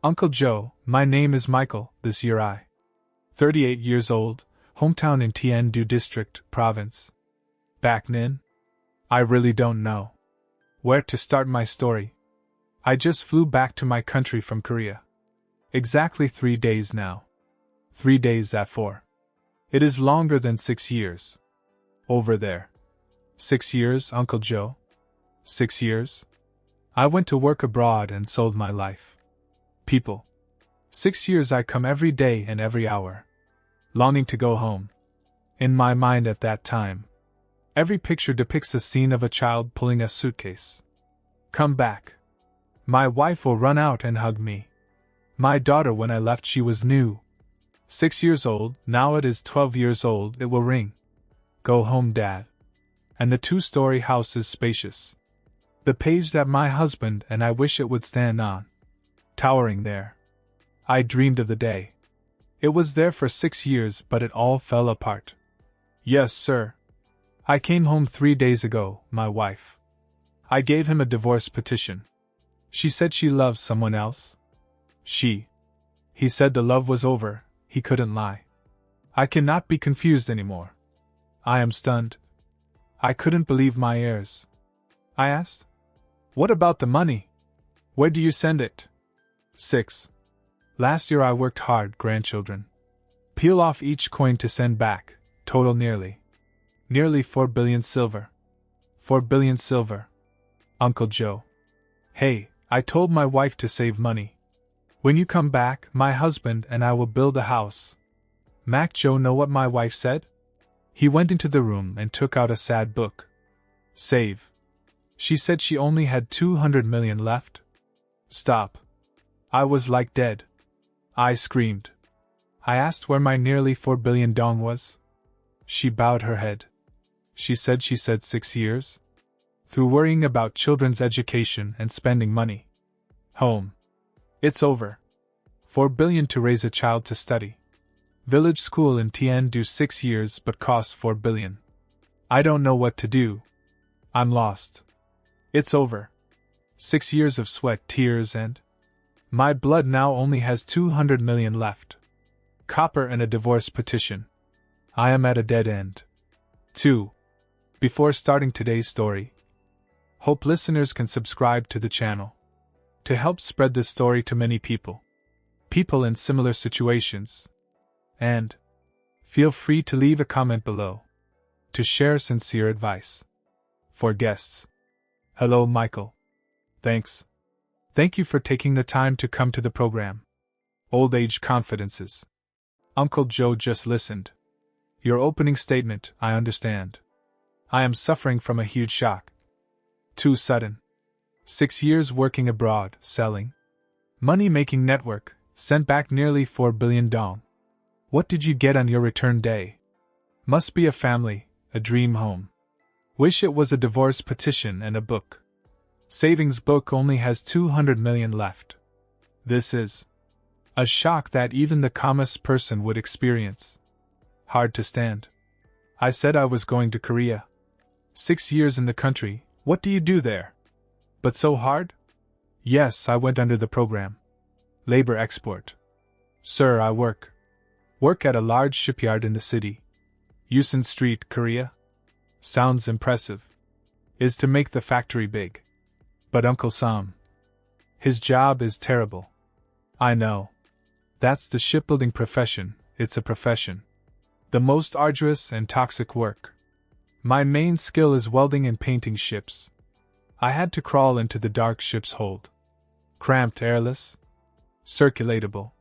Uncle Joe, my name is Michael, this year I. 38 years old, hometown in Tien-Du District, province. Back Nin? I really don't know where to start my story. I just flew back to my country from Korea. Exactly 3 days now. 3 days at 4. It is longer than 6 years. Over there. 6 years, Uncle Joe? 6 years? I went to work abroad and sold my life. People. 6 years I come every day and every hour. Longing to go home. In my mind at that time, every picture depicts a scene of a child pulling a suitcase. Come back. My wife will run out and hug me. My daughter, when I left, she was new. 6 years old, now it is 12 years old, it will ring. Go home, Dad. And the 2-story house is spacious. The page that my husband and I wish it would stand on. Towering there. I dreamed of the day. It was there for 6 years, but it all fell apart. Yes, sir. I came home 3 days ago, my wife. I gave him a divorce petition. She said she loves someone else. He said the love was over, he couldn't lie. I cannot be confused anymore. I am stunned. I couldn't believe my ears. I asked, what about the money? Where do you send it? 6. Last year I worked hard, grandchildren. Peel off each coin to send back, total nearly 4 billion silver. 4 billion silver. Uncle Joe. Hey, I told my wife to save money. When you come back, my husband and I will build a house. Mac Joe, know what my wife said? He went into the room and took out a sad book. Save. She said she only had 200 million left. Stop. I was like dead. I screamed. I asked where my nearly 4 billion dong was. She bowed her head. She said 6 years? Through worrying about children's education and spending money. Home. It's over. 4 billion to raise a child to study. Village school in Tien-Du 6 years but costs 4 billion. I don't know what to do. I'm lost. It's over. 6 years of sweat, tears, and my blood now only has 200 million left. Copper and a divorce petition. I am at a dead end. 2. Before starting today's story, hope listeners can subscribe to the channel to help spread this story to many people in similar situations. And feel free to leave a comment below to share sincere advice. For guests. Hello, Michael. Thanks. Thank you for taking the time to come to the program. Old age confidences. Uncle Joe just listened. Your opening statement, I understand. I am suffering from a huge shock. Too sudden. 6 years working abroad, selling. Money-making network, sent back nearly 4 billion dong. What did you get on your return day? Must be a family, a dream home. Wish it was a divorce petition and a book. Savings book only has 200 million left. This is a shock that even the calmest person would experience. Hard to stand. I said I was going to Korea. 6 years in the country, what do you do there? But so hard? Yes, I went under the program. Labor export. Sir, I work at a large shipyard in the city. Yusen Street, Korea. Sounds impressive. Is to make the factory big. But Uncle Sam, his job is terrible. I know. That's the shipbuilding profession, it's a profession. The most arduous and toxic work. My main skill is welding and painting ships. I had to crawl into the dark ship's hold. Cramped, airless, circulatable.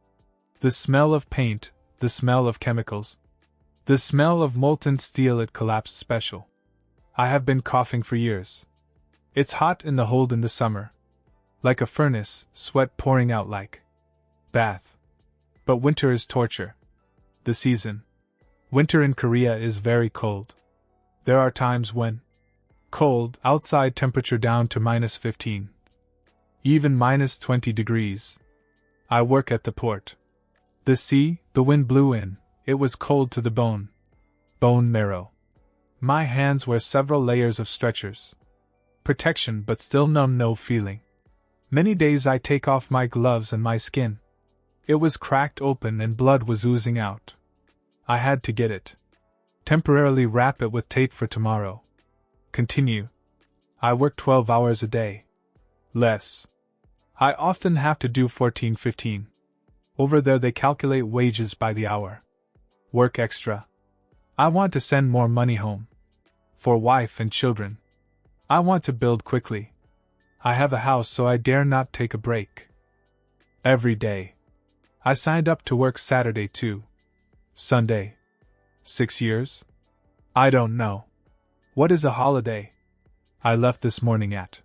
The smell of paint, the smell of chemicals, the smell of molten steel, it collapsed special. I have been coughing for years. It's hot in the hold in the summer. Like a furnace, sweat pouring out like bath. But winter is torture. The season. Winter in Korea is very cold. There are times when cold, outside temperature down to -15. Even -20 degrees. I work at the port. The sea, the wind blew in, it was cold to the bone. Bone marrow. My hands wear several layers of stretchers. Protection but still numb, no feeling. Many days I take off my gloves and my skin. It was cracked open and blood was oozing out. I had to get it. Temporarily wrap it with tape for tomorrow. Continue. I work 12 hours a day. Less. I often have to do 14-15. Over there they calculate wages by the hour. Work extra. I want to send more money home. For wife and children. I want to build quickly. I have a house so I dare not take a break. Every day. I signed up to work Saturday too. Sunday. 6 years? I don't know. What is a holiday? I left this morning at.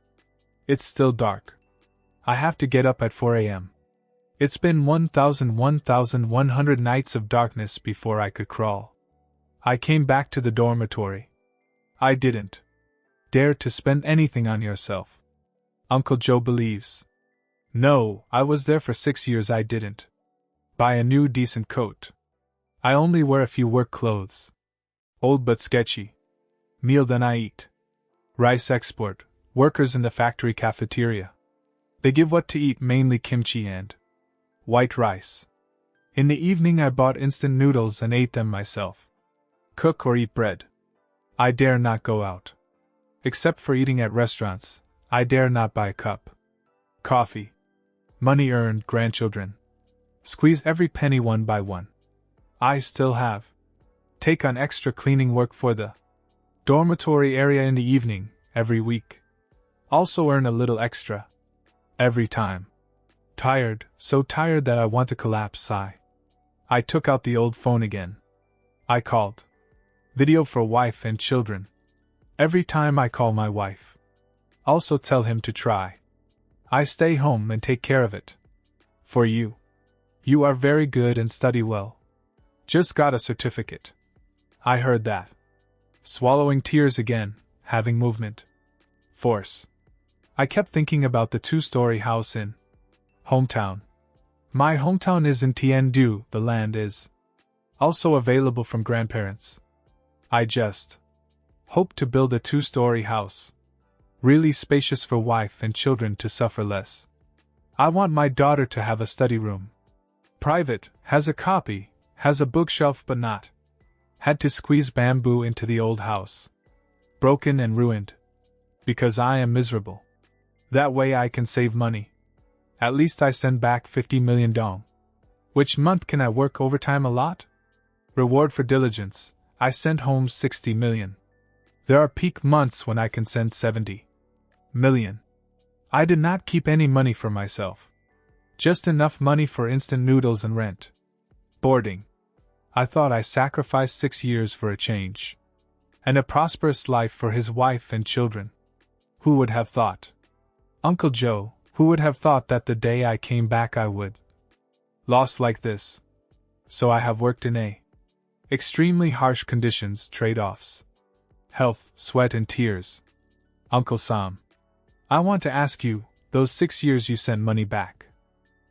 It's still dark. I have to get up at 4 a.m. It's been 1,100 nights of darkness before I could crawl. I came back to the dormitory. I didn't dare to spend anything on yourself. Uncle Joe believes. No, I was there for 6 years. I didn't buy a new decent coat. I only wear a few work clothes. Old but sketchy. Meal then I eat. Rice export, workers in the factory cafeteria. They give what to eat, mainly kimchi and white rice. In the evening I bought instant noodles and ate them myself. Cook or eat bread. I dare not go out. Except for eating at restaurants, I dare not buy a cup. Coffee. Money earned, grandchildren. Squeeze every penny one by one. I still have. Take on extra cleaning work for the dormitory area in the evening, every week. Also earn a little extra. Every time. Tired, so tired that I want to collapse. I took out the old phone again. I called. Video for wife and children. Every time I call my wife. Also tell him to try. I stay home and take care of it. For you. You are very good and study well. Just got a certificate. I heard that. Swallowing tears again, having movement. Force. I kept thinking about the 2-story house in hometown. My hometown is in Tiandu, the land is also available from grandparents. I just hope to build a 2-story house. Really spacious for wife and children to suffer less. I want my daughter to have a study room. Private, has a copy, has a bookshelf but not. Had to squeeze bamboo into the old house. Broken and ruined. Because I am miserable. That way I can save money. At least I send back 50 million dong. Which month can I work overtime a lot? Reward for diligence, I send home 60 million. There are peak months when I can send 70 million. I did not keep any money for myself. Just enough money for instant noodles and rent. Boarding. I thought I sacrificed 6 years for a change. And a prosperous life for his wife and children. Who would have thought? Uncle Joe, who would have thought that the day I came back I would lost like this? So I have worked in extremely harsh conditions, trade-offs. Health, sweat and tears. Uncle Sam. I want to ask you, those 6 years you sent money back.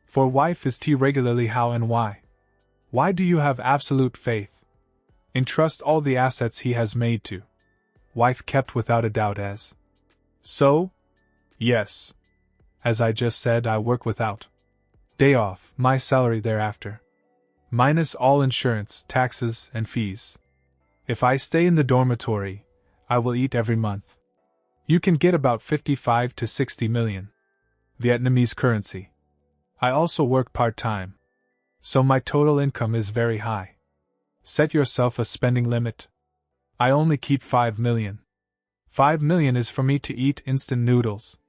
For wife is tea regularly, how and why? Why do you have absolute faith? Entrust all the assets he has made to wife kept without a doubt as so? Yes. As I just said, I work without day off, my salary thereafter. Minus all insurance, taxes, and fees. If I stay in the dormitory, I will eat every month. You can get about 55 to 60 million Vietnamese currency. I also work part-time. So my total income is very high. Set yourself a spending limit. I only keep 5 million. 5 million is for me to eat instant noodles.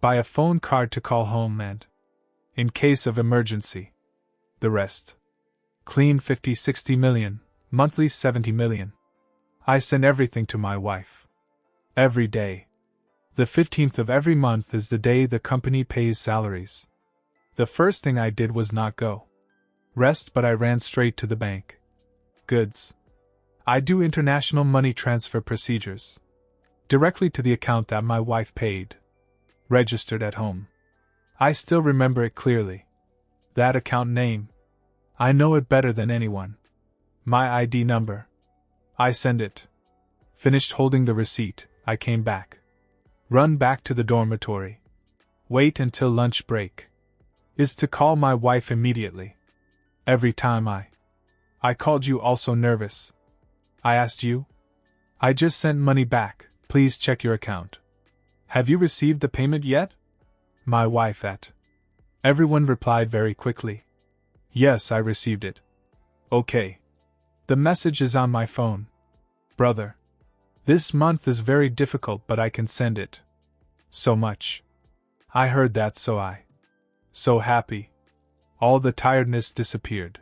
Buy a phone card to call home and, in case of emergency, the rest. Clean 50-60 million, monthly 70 million. I send everything to my wife. Every day. The 15th of every month is the day the company pays salaries. The first thing I did was not go rest, but I ran straight to the bank. Goods. I do international money transfer procedures. Directly to the account that my wife paid. Registered at home. I still remember it clearly. That account name. I know it better than anyone. My ID number. I send it. Finished holding the receipt, I came back. Run back to the dormitory. Wait until lunch break. Is to call my wife immediately. Every time I called you also nervous. I asked you? I just sent money back, please check your account. Have you received the payment yet? My wife at. Everyone replied very quickly. Yes, I received it. Okay. The message is on my phone. Brother. This month is very difficult, but I can send it. So much. I heard that, so happy. All the tiredness disappeared.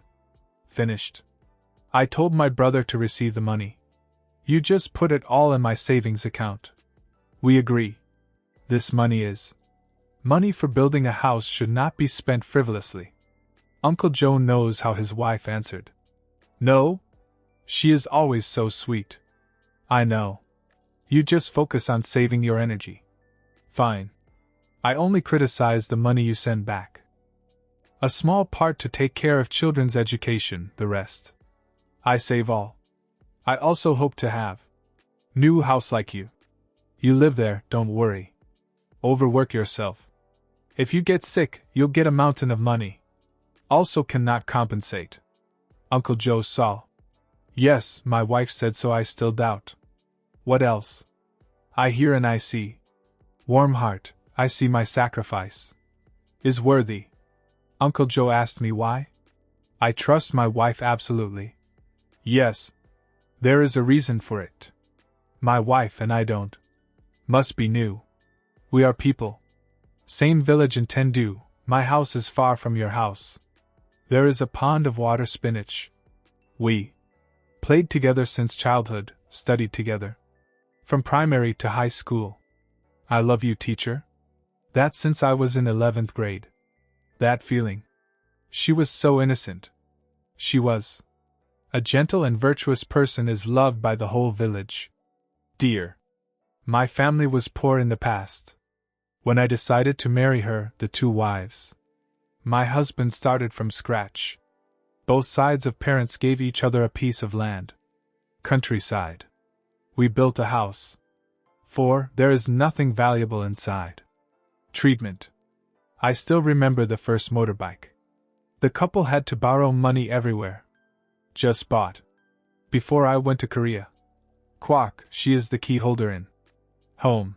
Finished. I told my brother to receive the money. You just put it all in my savings account. We agree. This money is. Money for building a house should not be spent frivolously. Uncle Joe knows how his wife answered. No? She is always so sweet. I know. You just focus on saving your energy. Fine. I only criticize the money you send back. A small part to take care of children's education, the rest. I save all. I also hope to have. New house like you. You live there, don't worry. Overwork yourself. If you get sick, you'll get a mountain of money. Also cannot compensate. Uncle Joe saw. Yes, my wife said so, I still doubt. What else? I hear and I see. Warm heart, I see my sacrifice is worthy. Uncle Joe asked me why. I trust my wife absolutely. Yes. There is a reason for it. My wife and I don't. Must be new. We are people. Same village in Tendu, my house is far from your house. There is a pond of water spinach. We played together since childhood, studied together. From primary to high school. I love you, teacher. That since I was in 11th grade. That feeling. She was so innocent. She was. A gentle and virtuous person is loved by the whole village. Dear. My family was poor in the past. When I decided to marry her, the two wives. My husband started from scratch. Both sides of parents gave each other a piece of land. Countryside. We built a house. For there is nothing valuable inside. Treatment. I still remember the first motorbike. The couple had to borrow money everywhere. Just bought. Before I went to Korea. Kwok, she is the key holder in. Home.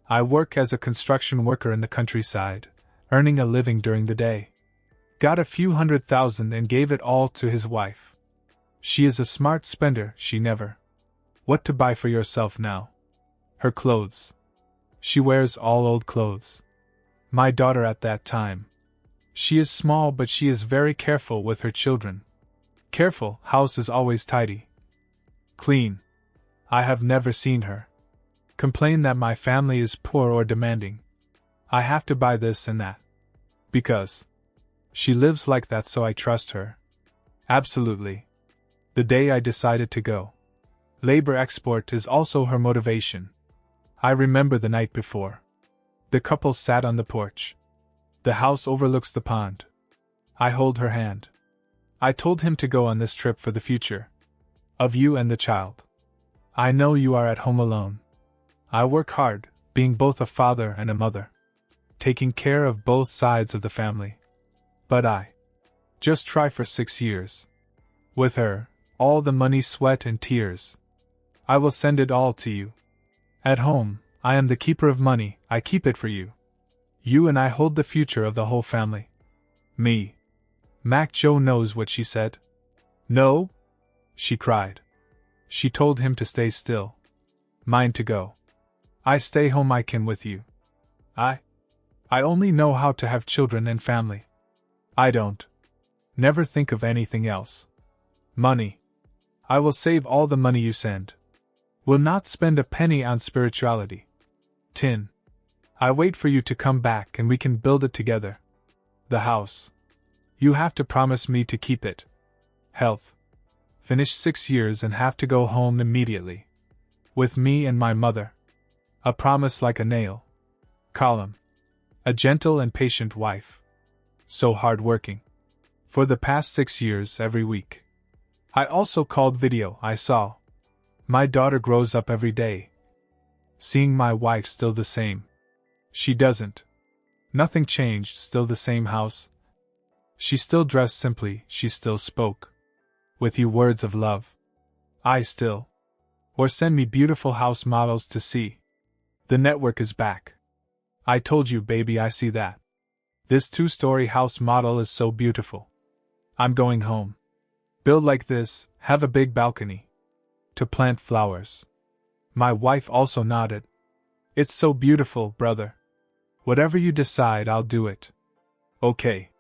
I work as a construction worker in the countryside, earning a living during the day. Got a few $100,000 and gave it all to his wife. She is a smart spender, she never. What to buy for yourself now? Her clothes. She wears all old clothes. My daughter at that time. She is small but she is very careful with her children. Careful, house is always tidy. Clean. I have never seen her complain that my family is poor or demanding. I have to buy this and that. Because she lives like that, so I trust her. Absolutely. The day I decided to go. Labor export is also her motivation. I remember the night before. The couple sat on the porch. The house overlooks the pond. I hold her hand. I told him to go on this trip for the future. Of you and the child. I know you are at home alone. I work hard, being both a father and a mother. Taking care of both sides of the family. But I just try for 6 years. With her, all the money, sweat and tears. I will send it all to you. At home, I am the keeper of money, I keep it for you. You and I hold the future of the whole family. Me. Mac Joe knows what she said. No? She cried. She told him to stay still. Mine to go. I stay home, I can with you. I only know how to have children and family. I don't. Never think of anything else. Money. I will save all the money you send. Will not spend a penny on spirituality. Tin. I wait for you to come back and we can build it together. The house. You have to promise me to keep it. Health. Finish 6 years and have to go home immediately. With me and my mother. A promise like a nail. Column. A gentle and patient wife. So hard-working. For the past 6 years every week. I also called video, I saw. My daughter grows up every day. Seeing my wife still the same. She doesn't Nothing changed, still the same house. She still dressed simply, she still spoke with you words of love. I still. Or send me beautiful house models to see. The network is back. I told you, baby, I see that. This 2-story house model is so beautiful. I'm going home. Build like this, have a big balcony. To plant flowers. My wife also nodded. It's so beautiful, brother. Whatever you decide, I'll do it. Okay.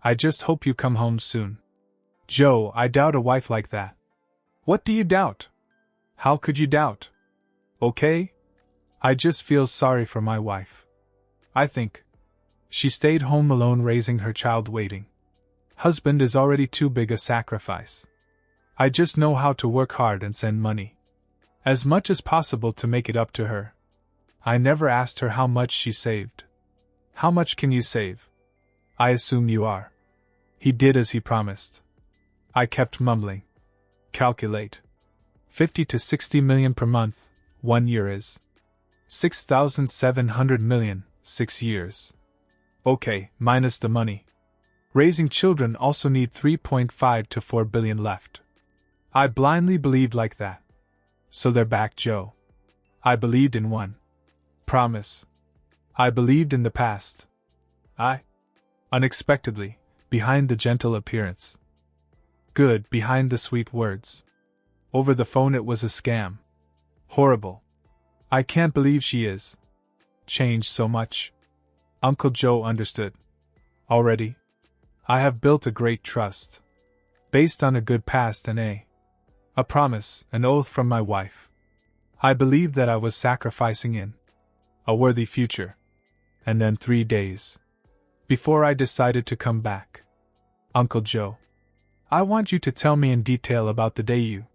I just hope you come home soon. Joe, I doubt a wife like that. What do you doubt? How could you doubt? Okay? I just feel sorry for my wife. I think. She stayed home alone raising her child waiting. Husband is already too big a sacrifice. I just know how to work hard and send money. As much as possible to make it up to her. I never asked her how much she saved. How much can you save? I assume you are. He did as he promised. I kept mumbling. Calculate. 50 to 60 million per month, 1 year is 6,700 million, 6 years. Okay, minus the money. Raising children also need 3.5 to 4 billion left. I blindly believed like that. So they're back, Joe. I believed in one. Promise. I believed in the past. Unexpectedly, behind the gentle appearance. Good, behind the sweet words. Over the phone it was a scam. Horrible. I can't believe she is. Changed so much. Uncle Joe understood. Already? I have built a great trust. Based on a good past and a promise, an oath from my wife. I believed that I was sacrificing in a worthy future. And then 3 days. Before I decided to come back. Uncle Joe. I want you to tell me in detail about the day you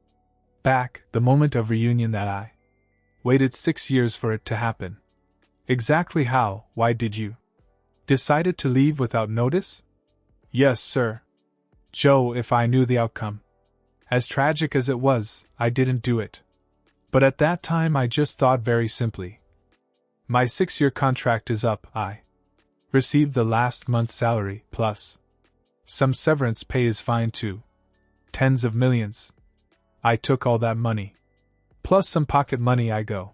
back, the moment of reunion that I waited 6 years for it to happen. Exactly how, why did you decided to leave without notice? Yes, sir. Joe, if I knew the outcome. As tragic as it was, I didn't do it. But at that time I just thought very simply. My 6-year contract is up, I received the last month's salary, plus some severance pay is fine too. Tens of millions. I took all that money. Plus some pocket money I go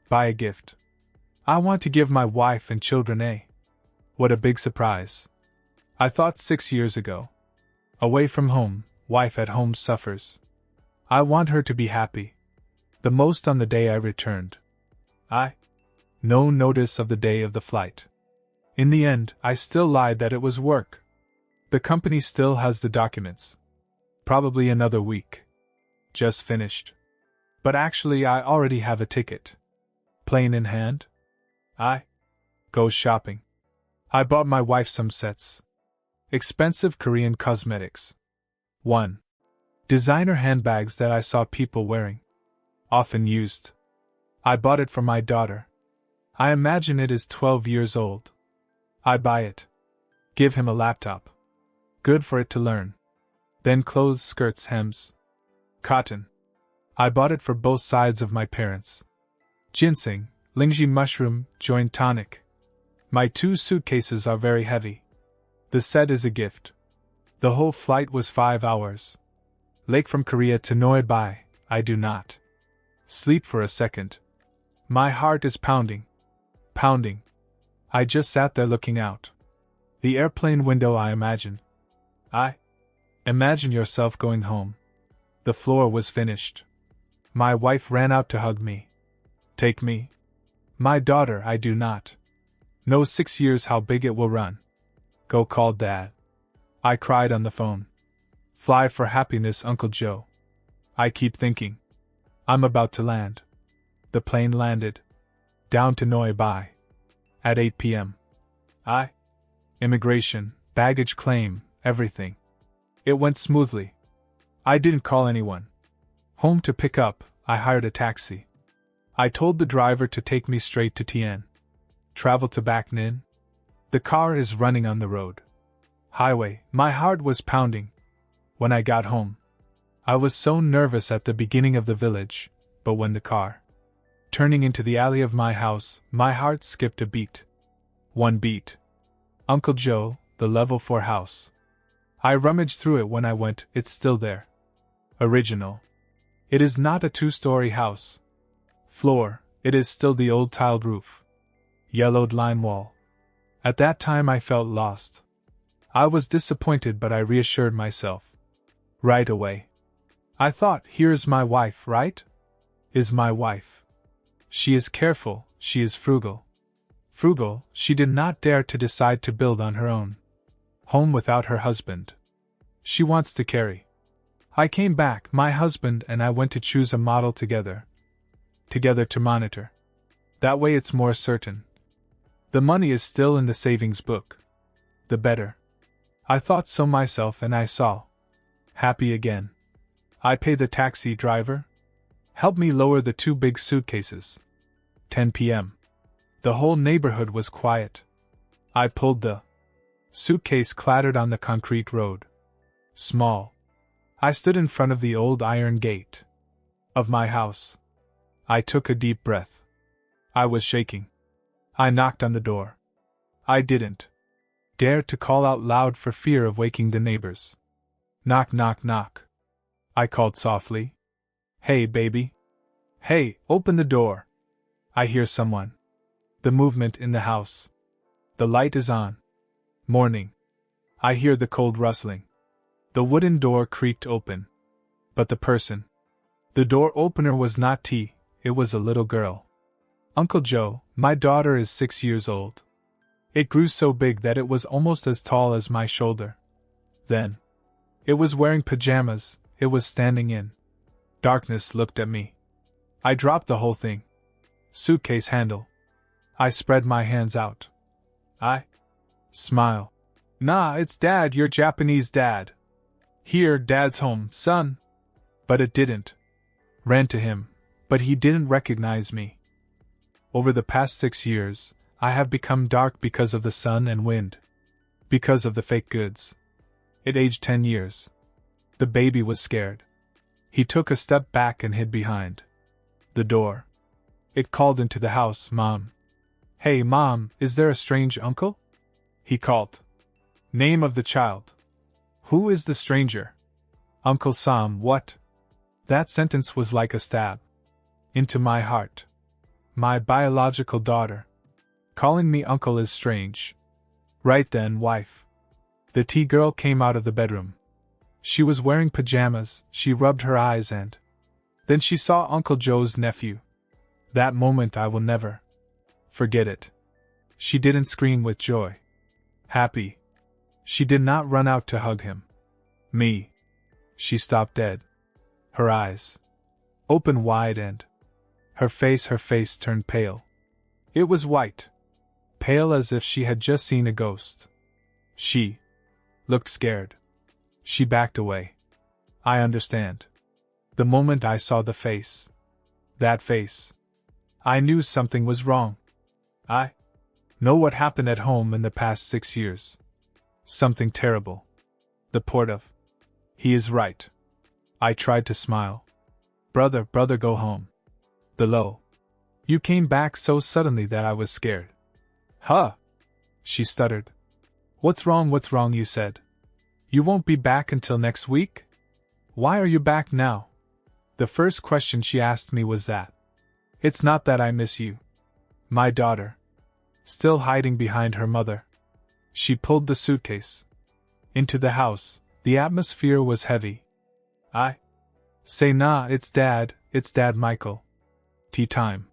buy a gift. I want to give my wife and children what a big surprise. I thought 6 years ago. Away from home, wife at home suffers. I want her to be happy. The most on the day I returned. No notice of the day of the flight. In the end, I still lied that it was work. The company still has the documents. Probably another week. Just finished. But actually I already have a ticket. Plane in hand. I go shopping. I bought my wife some sets. Expensive Korean cosmetics. 1. Designer handbags that I saw people wearing. Often used. I bought it for my daughter. I imagine it is 12 years old. I buy it. Give him a laptop. Good for it to learn. Then clothes, skirts, hems. Cotton. I bought it for both sides of my parents. Ginseng, Lingji mushroom, joint tonic. My 2 suitcases are very heavy. The set is a gift. The whole flight was 5 hours. Lake from Korea to Noi Bai, I do not sleep for a second. My heart is pounding. Pounding. I just sat there looking out. The airplane window, I imagine. Imagine yourself going home. The floor was finished. My wife ran out to hug me. Take me. My daughter, I do not know 6 years how big it will run. Go call Dad. I cried on the phone. Fly for happiness, Uncle Joe. I keep thinking. I'm about to land. The plane landed. Down to Noi Bai. At 8 p.m. Immigration, baggage claim, everything. It went smoothly. I didn't call anyone home to pick up. I hired a taxi. I told the driver to take me straight to Tien. Travel to Bac Ninh. The car is running on the road. Highway, my heart was pounding. When I got home, I was so nervous at the beginning of the village, but when the car turning into the alley of my house, my heart skipped a beat. 1 beat. Uncle Joe, the level 4 house. I rummaged through it when I went, it's still there. Original. It is not a 2-story house. Floor, it is still the old tiled roof. Yellowed lime wall. At that time I felt lost. I was disappointed, but I reassured myself. Right away. I thought, here is my wife, right? Is my wife. She is careful, she is frugal. Frugal, she did not dare to decide to build on her own home without her husband. She wants to carry. I came back, my husband and I went to choose a model together. Together to monitor. That way it's more certain. The money is still in the savings book. The better. I thought so myself, and I saw. Happy again. I pay the taxi driver. Help me lower the 2 big suitcases. 10 p.m. The whole neighborhood was quiet. I pulled the suitcase, clattered on the concrete road. Small. I stood in front of the old iron gate of my house. I took a deep breath. I was shaking. I knocked on the door. I didn't dare to call out loud for fear of waking the neighbors. Knock, knock, knock. I called softly. Hey, baby. Hey, open the door. I hear someone. The movement in the house. The light is on. Morning. I hear the cold rustling. The wooden door creaked open. But the person. The door opener was not T, it was a little girl. Uncle Joe, my daughter is 6 years old. It grew so big that it was almost as tall as my shoulder. Then. It was wearing pajamas, it was standing in darkness, looked at me. I dropped the whole thing. Suitcase handle. I spread my hands out. I smile. Nah, it's Dad, your Japanese dad. Here, Dad's home, son. But it didn't. Ran to him, but he didn't recognize me. Over the past 6 years, I have become dark because of the sun and wind. Because of the fake goods. It aged 10 years. The baby was scared. He took a step back and hid behind the door. It called into the house, Mom. Hey, Mom, is there a strange uncle? He called. Name of the child. Who is the stranger? Uncle Sam, what? That sentence was like a stab into my heart. My biological daughter. Calling me uncle is strange. Right then, wife. The tea girl came out of the bedroom. She was wearing pajamas, she rubbed her eyes and then she saw Uncle Joe's nephew. That moment I will never forget it. She didn't scream with joy. Happy. She did not run out to hug him. Me. She stopped dead. Her eyes open wide and her face turned pale. It was white. Pale as if she had just seen a ghost. She looked scared. She backed away. I understand. The moment I saw the face. That face. I knew something was wrong. I know what happened at home in the past 6 years. Something terrible. The port of. He is right. I tried to smile. Brother, go home. Below. You came back so suddenly that I was scared. Huh? She stuttered. What's wrong, you said. You won't be back until next week? Why are you back now? The first question she asked me was that. It's not that I miss you. My daughter. Still hiding behind her mother. She pulled the suitcase into the house. The atmosphere was heavy. I say, nah, it's Dad, Michael. Tea time.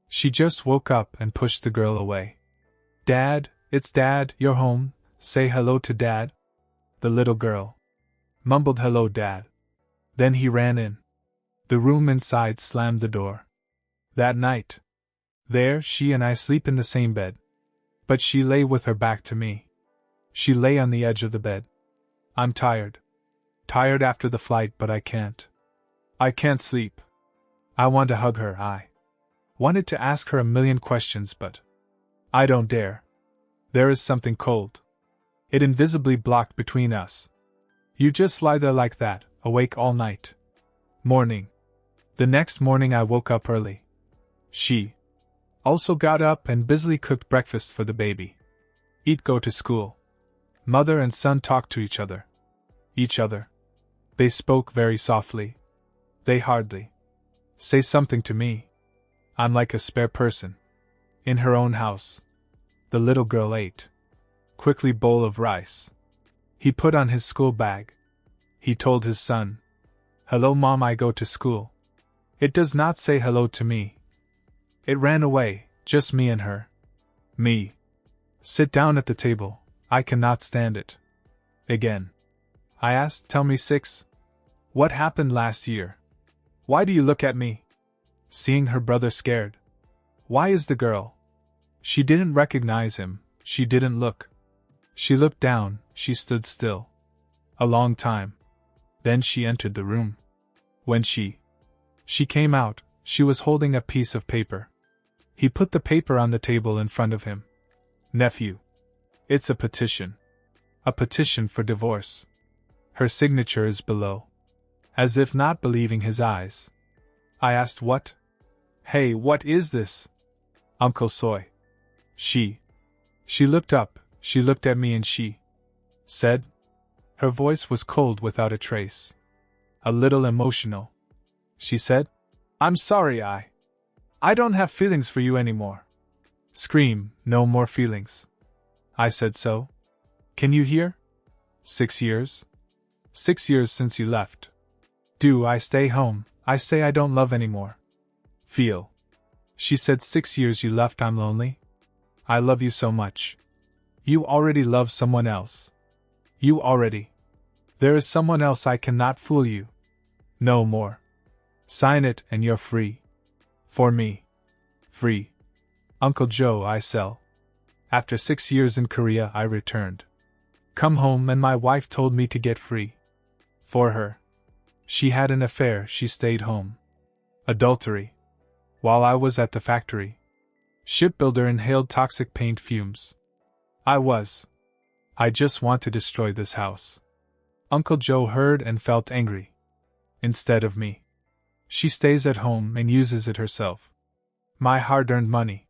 She just woke up and pushed the girl away. Dad, it's Dad, you're home, say hello to Dad. The little girl mumbled hello, Dad. Then he ran in. The room inside slammed the door. That night. There, she and I sleep in the same bed. But she lay with her back to me. She lay on the edge of the bed. I'm tired. Tired after the flight, but I can't. I can't sleep. I want to hug her, I wanted to ask her a million questions, but I don't dare. There is something cold. It invisibly blocked between us. You just lie there like that, awake all night. Morning. The next morning I woke up early. She also got up and busily cooked breakfast for the baby. eat, go to school. Mother and son talked to each other. Each other. They spoke very softly. They hardly say something to me. I'm like a spare person. In her own house. The little girl ate quickly bowl of rice. He put on his school bag. He told his son, "Hello, Mom, I go to school." It does not say hello to me. It ran away, just me and her. Me. Sit down at the table, I cannot stand it. Again. I asked, "Tell me, Six. What happened last year? Why do you look at me?" Seeing her brother scared. Why is the girl? She didn't recognize him, she didn't look. She looked down, she stood still. A long time. Then she entered the room. When she came out, she was holding a piece of paper. He put the paper on the table in front of him. "Nephew. It's a petition. A petition for divorce. Her signature is below." As if not believing his eyes. I asked, "What? Hey, what is this?" "Uncle Soy." She looked up, she looked at me and she said. Her voice was cold without a trace. A little emotional. She said, "I'm sorry, I don't have feelings for you anymore." Scream, no more feelings. I said, "So? Can you hear? 6 years? 6 years since you left. Do I stay home? I say I don't love anymore. Feel." She said, 6 years you left, I'm lonely. I love you so much. You already love someone else. You already. There is someone else, I cannot fool you. No more. Sign it and you're free. For me. Free. Uncle Joe, I sell. After 6 years in Korea, I returned. Come home and my wife told me to get free. For her. She had an affair, she stayed home. Adultery. While I was at the factory. Shipbuilder inhaled toxic paint fumes. I just want to destroy this house. Uncle Joe heard and felt angry. Instead of me. She stays at home and uses it herself. My hard-earned money.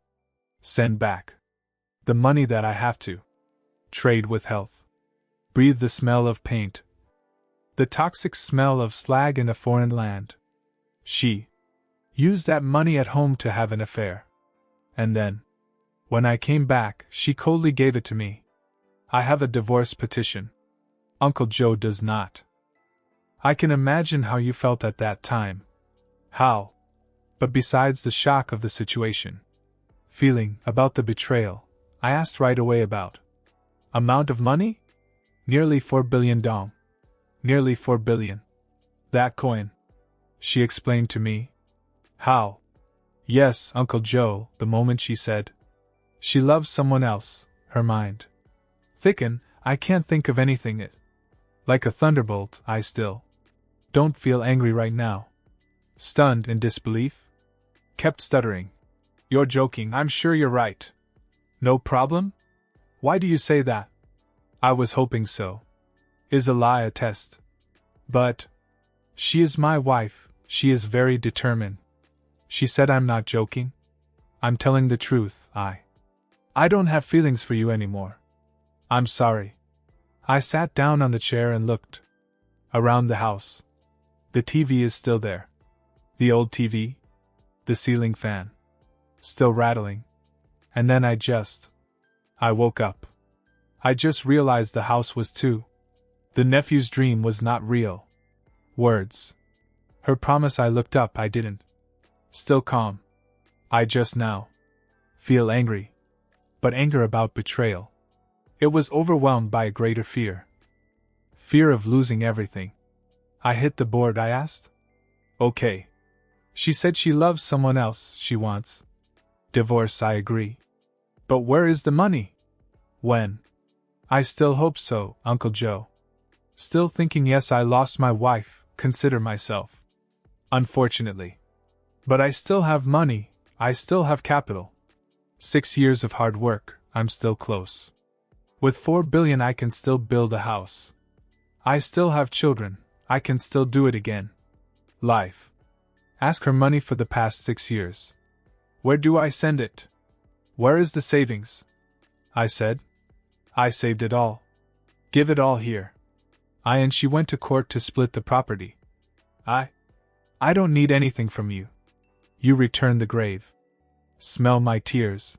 Send back. The money that I have to trade with health. Breathe the smell of paint. The toxic smell of slag in a foreign land. She used that money at home to have an affair. And then, when I came back, she coldly gave it to me. I have a divorce petition. Uncle Joe does not. I can imagine how you felt at that time. How? But besides the shock of the situation, feeling about the betrayal, I asked right away about amount of money? Nearly 4 billion dong. Nearly 4 billion. That coin. She explained to me. How? Yes, Uncle Joe, the moment she said. She loves someone else, her mind thicken, I can't think of anything it. Like a thunderbolt, I still don't feel angry right now. Stunned in disbelief. Kept stuttering. You're joking, I'm sure you're right. No problem? Why do you say that? I was hoping so. Is a lie a test? But she is my wife, she is very determined. She said I'm not joking. I'm telling the truth, I don't have feelings for you anymore. I'm sorry. I sat down on the chair and looked around the house. The TV is still there. The old TV. The ceiling fan. Still rattling. And then I woke up. I just realized the house was too. The nephew's dream was not real. Words. Her promise, I looked up, I didn't. Still calm. I just now feel angry. But anger about betrayal. It was overwhelmed by a greater fear. Fear of losing everything. I hit the board, I asked. Okay. She said she loves someone else, she wants divorce, I agree. But where is the money? When? I still hope so, Uncle Joe. Still thinking, yes, I lost my wife, consider myself. Unfortunately. But I still have money, I still have capital. 6 years of hard work, I'm still close. With 4 billion I can still build a house. I still have children, I can still do it again. Life. Ask her money for the past 6 years. Where do I send it? Where is the savings? I said. I saved it all. Give it all here. And she went to court to split the property. I don't need anything from you. You return the grave. Smell my tears.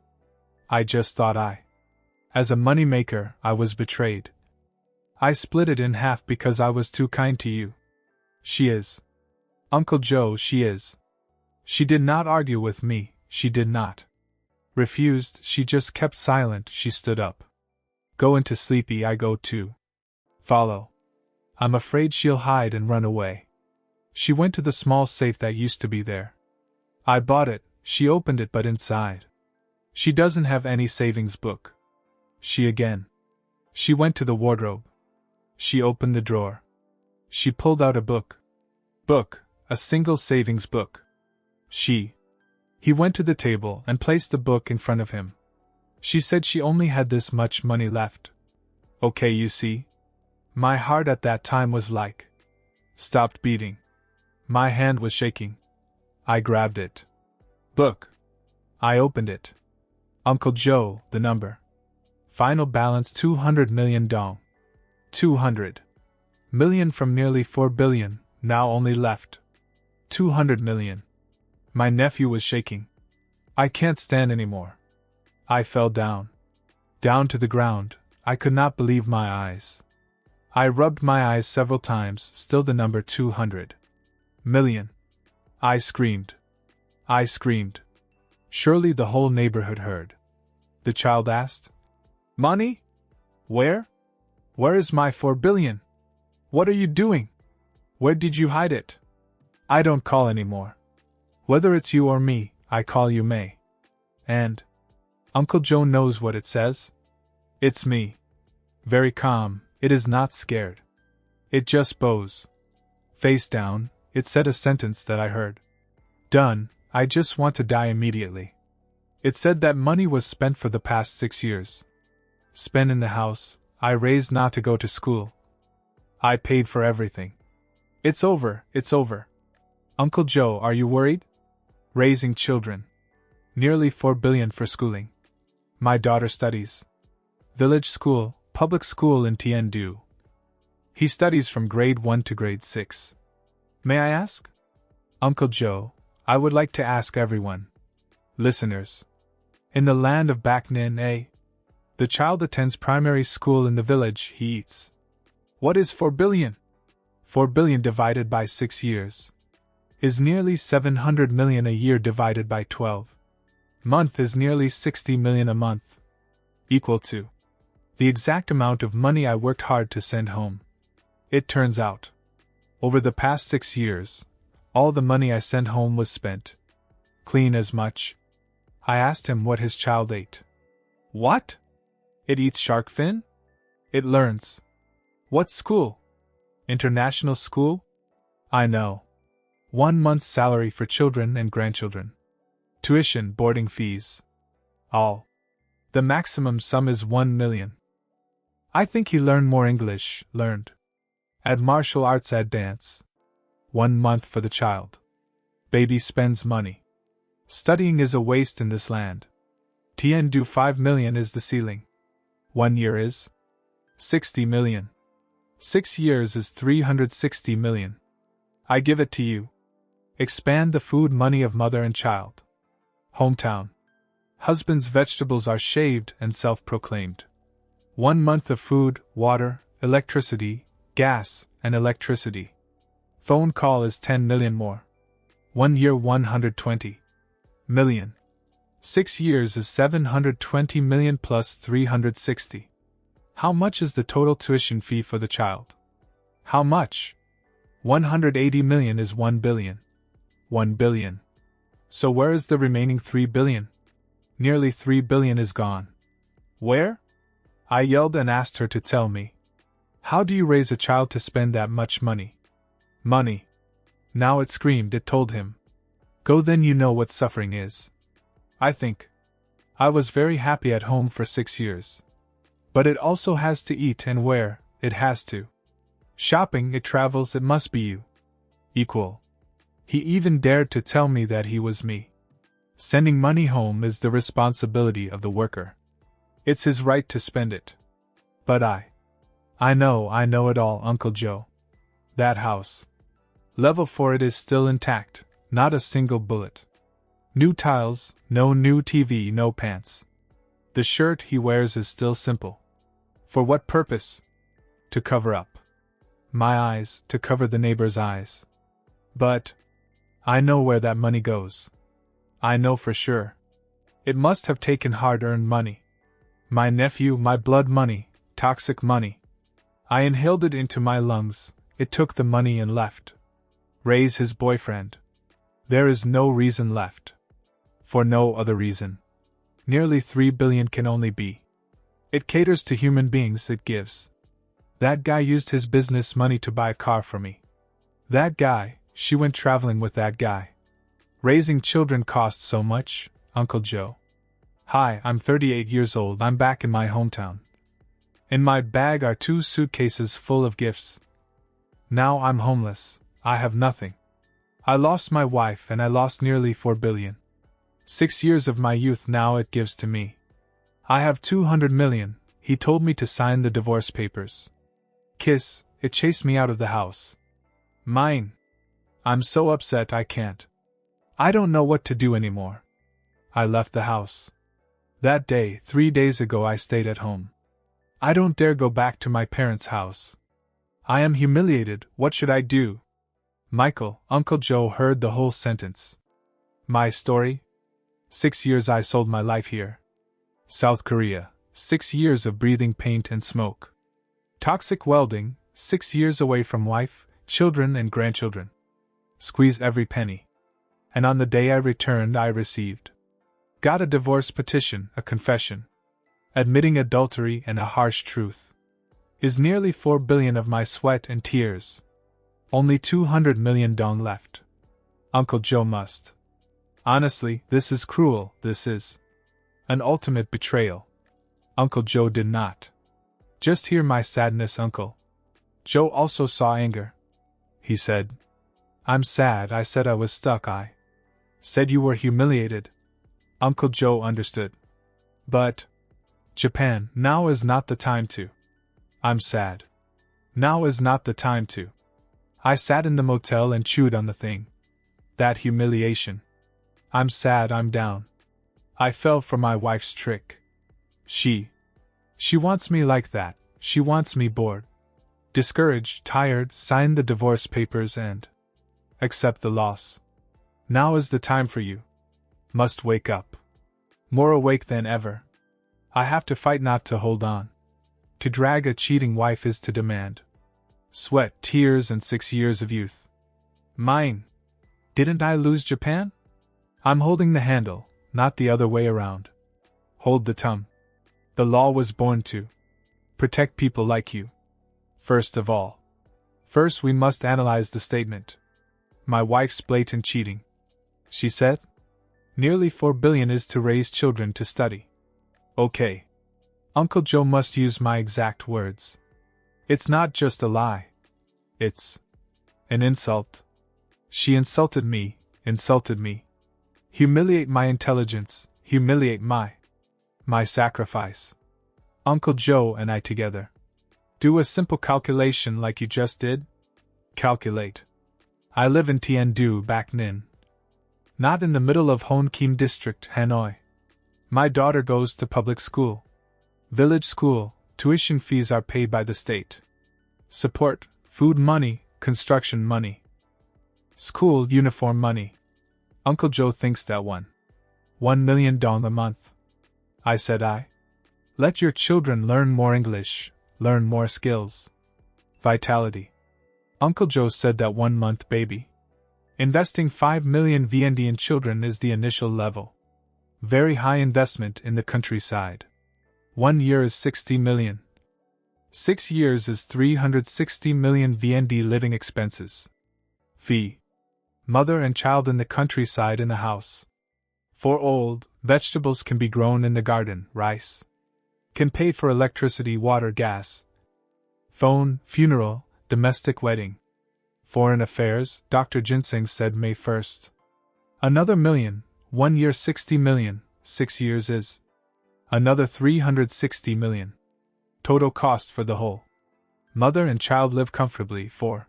I just thought as a money-maker, I was betrayed. I split it in half because I was too kind to you. She is. Uncle Joe, she is. She did not argue with me, she did not. Refused, she just kept silent, she stood up. Go into sleepy, I go too. Follow. I'm afraid she'll hide and run away. She went to the small safe that used to be there. I bought it, she opened it but inside. She doesn't have any savings book. She went to the wardrobe. She opened the drawer. She pulled out a book. A single savings book. He went to the table and placed the book in front of him. She said she only had this much money left. Okay, you see? My heart at that time was like stopped beating. My hand was shaking. I grabbed it. Book. I opened it. Uncle Joe, the number. Final balance 200 million dong. 200 million from nearly 4 billion, now only left 200 million. My nephew was shaking. I can't stand anymore. I fell down. Down to the ground. I could not believe my eyes. I rubbed my eyes several times, still the number 200 million. I screamed. Surely the whole neighborhood heard. The child asked, Money? Where? Where is my 4 billion? What are you doing? Where did you hide it? I don't call anymore. Whether it's you or me, I call you May. And Uncle Joe knows what it says. It's me. Very calm, it is not scared. It just bows. Face down, it said a sentence that I heard. Done, I just want to die immediately. It said that money was spent for the past 6 years. Spent in the house, I raised not to go to school. I paid for everything. It's over. Uncle Joe, are you worried? Raising children. Nearly 4 billion for schooling. My daughter studies. Village school, public school in Tiandu. He studies from grade 1 to grade 6. May I ask? Uncle Joe, I would like to ask everyone. Listeners. In the land of Backnin, the child attends primary school in the village, he eats. What is 4 billion? 4 billion divided by 6 years is nearly 700 million a year divided by 12. Month is nearly 60 million a month. Equal to the exact amount of money I worked hard to send home. It turns out, over the past 6 years, all the money I sent home was spent. Clean as much. I asked him what his child ate. What? It eats shark fin? It learns. What school? International school? I know. 1 month's salary for children and grandchildren. Tuition, boarding fees. All. The maximum sum is 1 million. I think he learned more English, Add martial arts, add dance. 1 month for the child. Baby spends money. Studying is a waste in this land. Tiandu 5 million is the ceiling. 1 year is 60 million. 6 years is 360 million. I give it to you. Expand the food money of mother and child. Hometown. Husband's vegetables are shaved and self-proclaimed. 1 month of food, water, electricity, gas, and electricity. Phone call is 10 million more. 1 year 120 million. 6 years is 720 million plus 360. How much is the total tuition fee for the child? How much? 180 million is 1 billion. 1 billion. So where is the remaining 3 billion? Nearly 3 billion is gone. Where? I yelled and asked her to tell me. How do you raise a child to spend that much money? Money. Now it screamed, it told him. Go then, you know what suffering is. I think. I was very happy at home for 6 years. But it also has to eat and wear, it has to. Shopping, it travels, it must be you. Equal. He even dared to tell me that he was me. Sending money home is the responsibility of the worker. It's his right to spend it. But I know it all, Uncle Joe. That house. Level 4, it is still intact, not a single bullet. New tiles, no new TV, no pants. The shirt he wears is still simple. For what purpose? To cover up my eyes, to cover the neighbor's eyes. But I know where that money goes. I know for sure. It must have taken hard-earned money. My nephew, my blood money, toxic money. I inhaled it into my lungs, it took the money and left. Ray's his boyfriend. There is no reason left. For no other reason. Nearly 3 billion can only be. It caters to human beings, it gives. That guy used his business money to buy a car for me. That guy, she went traveling with that guy. Raising children costs so much, Uncle Joe. Hi, I'm 38 years old, I'm back in my hometown. In my bag are 2 suitcases full of gifts. Now I'm homeless, I have nothing. I lost my wife and I lost nearly 4 billion. 6 years of my youth now it gives to me. I have 200 million, he told me to sign the divorce papers. Kiss, it chased me out of the house. Mine. I'm so upset I can't. I don't know what to do anymore. I left the house. That day, 3 days ago, I stayed at home. I don't dare go back to my parents' house. I am humiliated, what should I do? Michael, Uncle Joe heard the whole sentence. My story? 6 years I sold my life here. South Korea, 6 years of breathing paint and smoke. Toxic welding, 6 years away from wife, children and grandchildren. Squeeze every penny. And on the day I returned I received. Got a divorce petition, a confession. Admitting adultery and a harsh truth. Is nearly 4 billion of my sweat and tears. Only 200 million dong left. Uncle Joe must. Honestly, this is cruel, this is an ultimate betrayal. Uncle Joe did not just hear my sadness, Uncle. Joe also saw anger. He said, I'm sad, I said I was stuck, I said you were humiliated. Uncle Joe understood. But Japan, now is not the time to. I'm sad. Now is not the time to. I sat in the motel and chewed on the thing. That humiliation. I'm sad, I'm down. I fell for my wife's trick. She wants me like that, she wants me bored. Discouraged, tired, sign the divorce papers and accept the loss. Now is the time for you. Must wake up. More awake than ever. I have to fight, not to hold on. To drag a cheating wife is to demand. Sweat, tears and 6 years of youth. Mine. Didn't I lose Japan? I'm holding the handle, not the other way around. Hold the tongue. The law was born to protect people like you. First of all. First we must analyze the statement. My wife's blatant cheating. She said, nearly 4 billion is to raise children to study. Okay. Uncle Joe must use my exact words. It's not just a lie. It's an insult. She insulted me. Humiliate my intelligence, humiliate my sacrifice. Uncle Joe and I together. Do a simple calculation like you just did. Calculate. I live in Tien Du, Bac Ninh. Not in the middle of Hon Kim District, Hanoi. My daughter goes to public school. Village school, tuition fees are paid by the state. Support, food money, construction money. School uniform money. Uncle Joe thinks that 1 million dong a month. I said let your children learn more English, learn more skills. Vitality. Uncle Joe said that 1 month baby. Investing 5 million VND in children is the initial level. Very high investment in the countryside. 1 year is 60 million. 6 years is 360 million VND living expenses. Fee. Mother and child in the countryside in a house. For old, vegetables can be grown in the garden, rice can pay for electricity, water, gas. Phone, funeral, domestic wedding. Foreign affairs, Dr. Ginseng said May 1st. Another million, 1 year 60 million, 6 years is another 360 million. Total cost for the whole. Mother and child live comfortably. 4.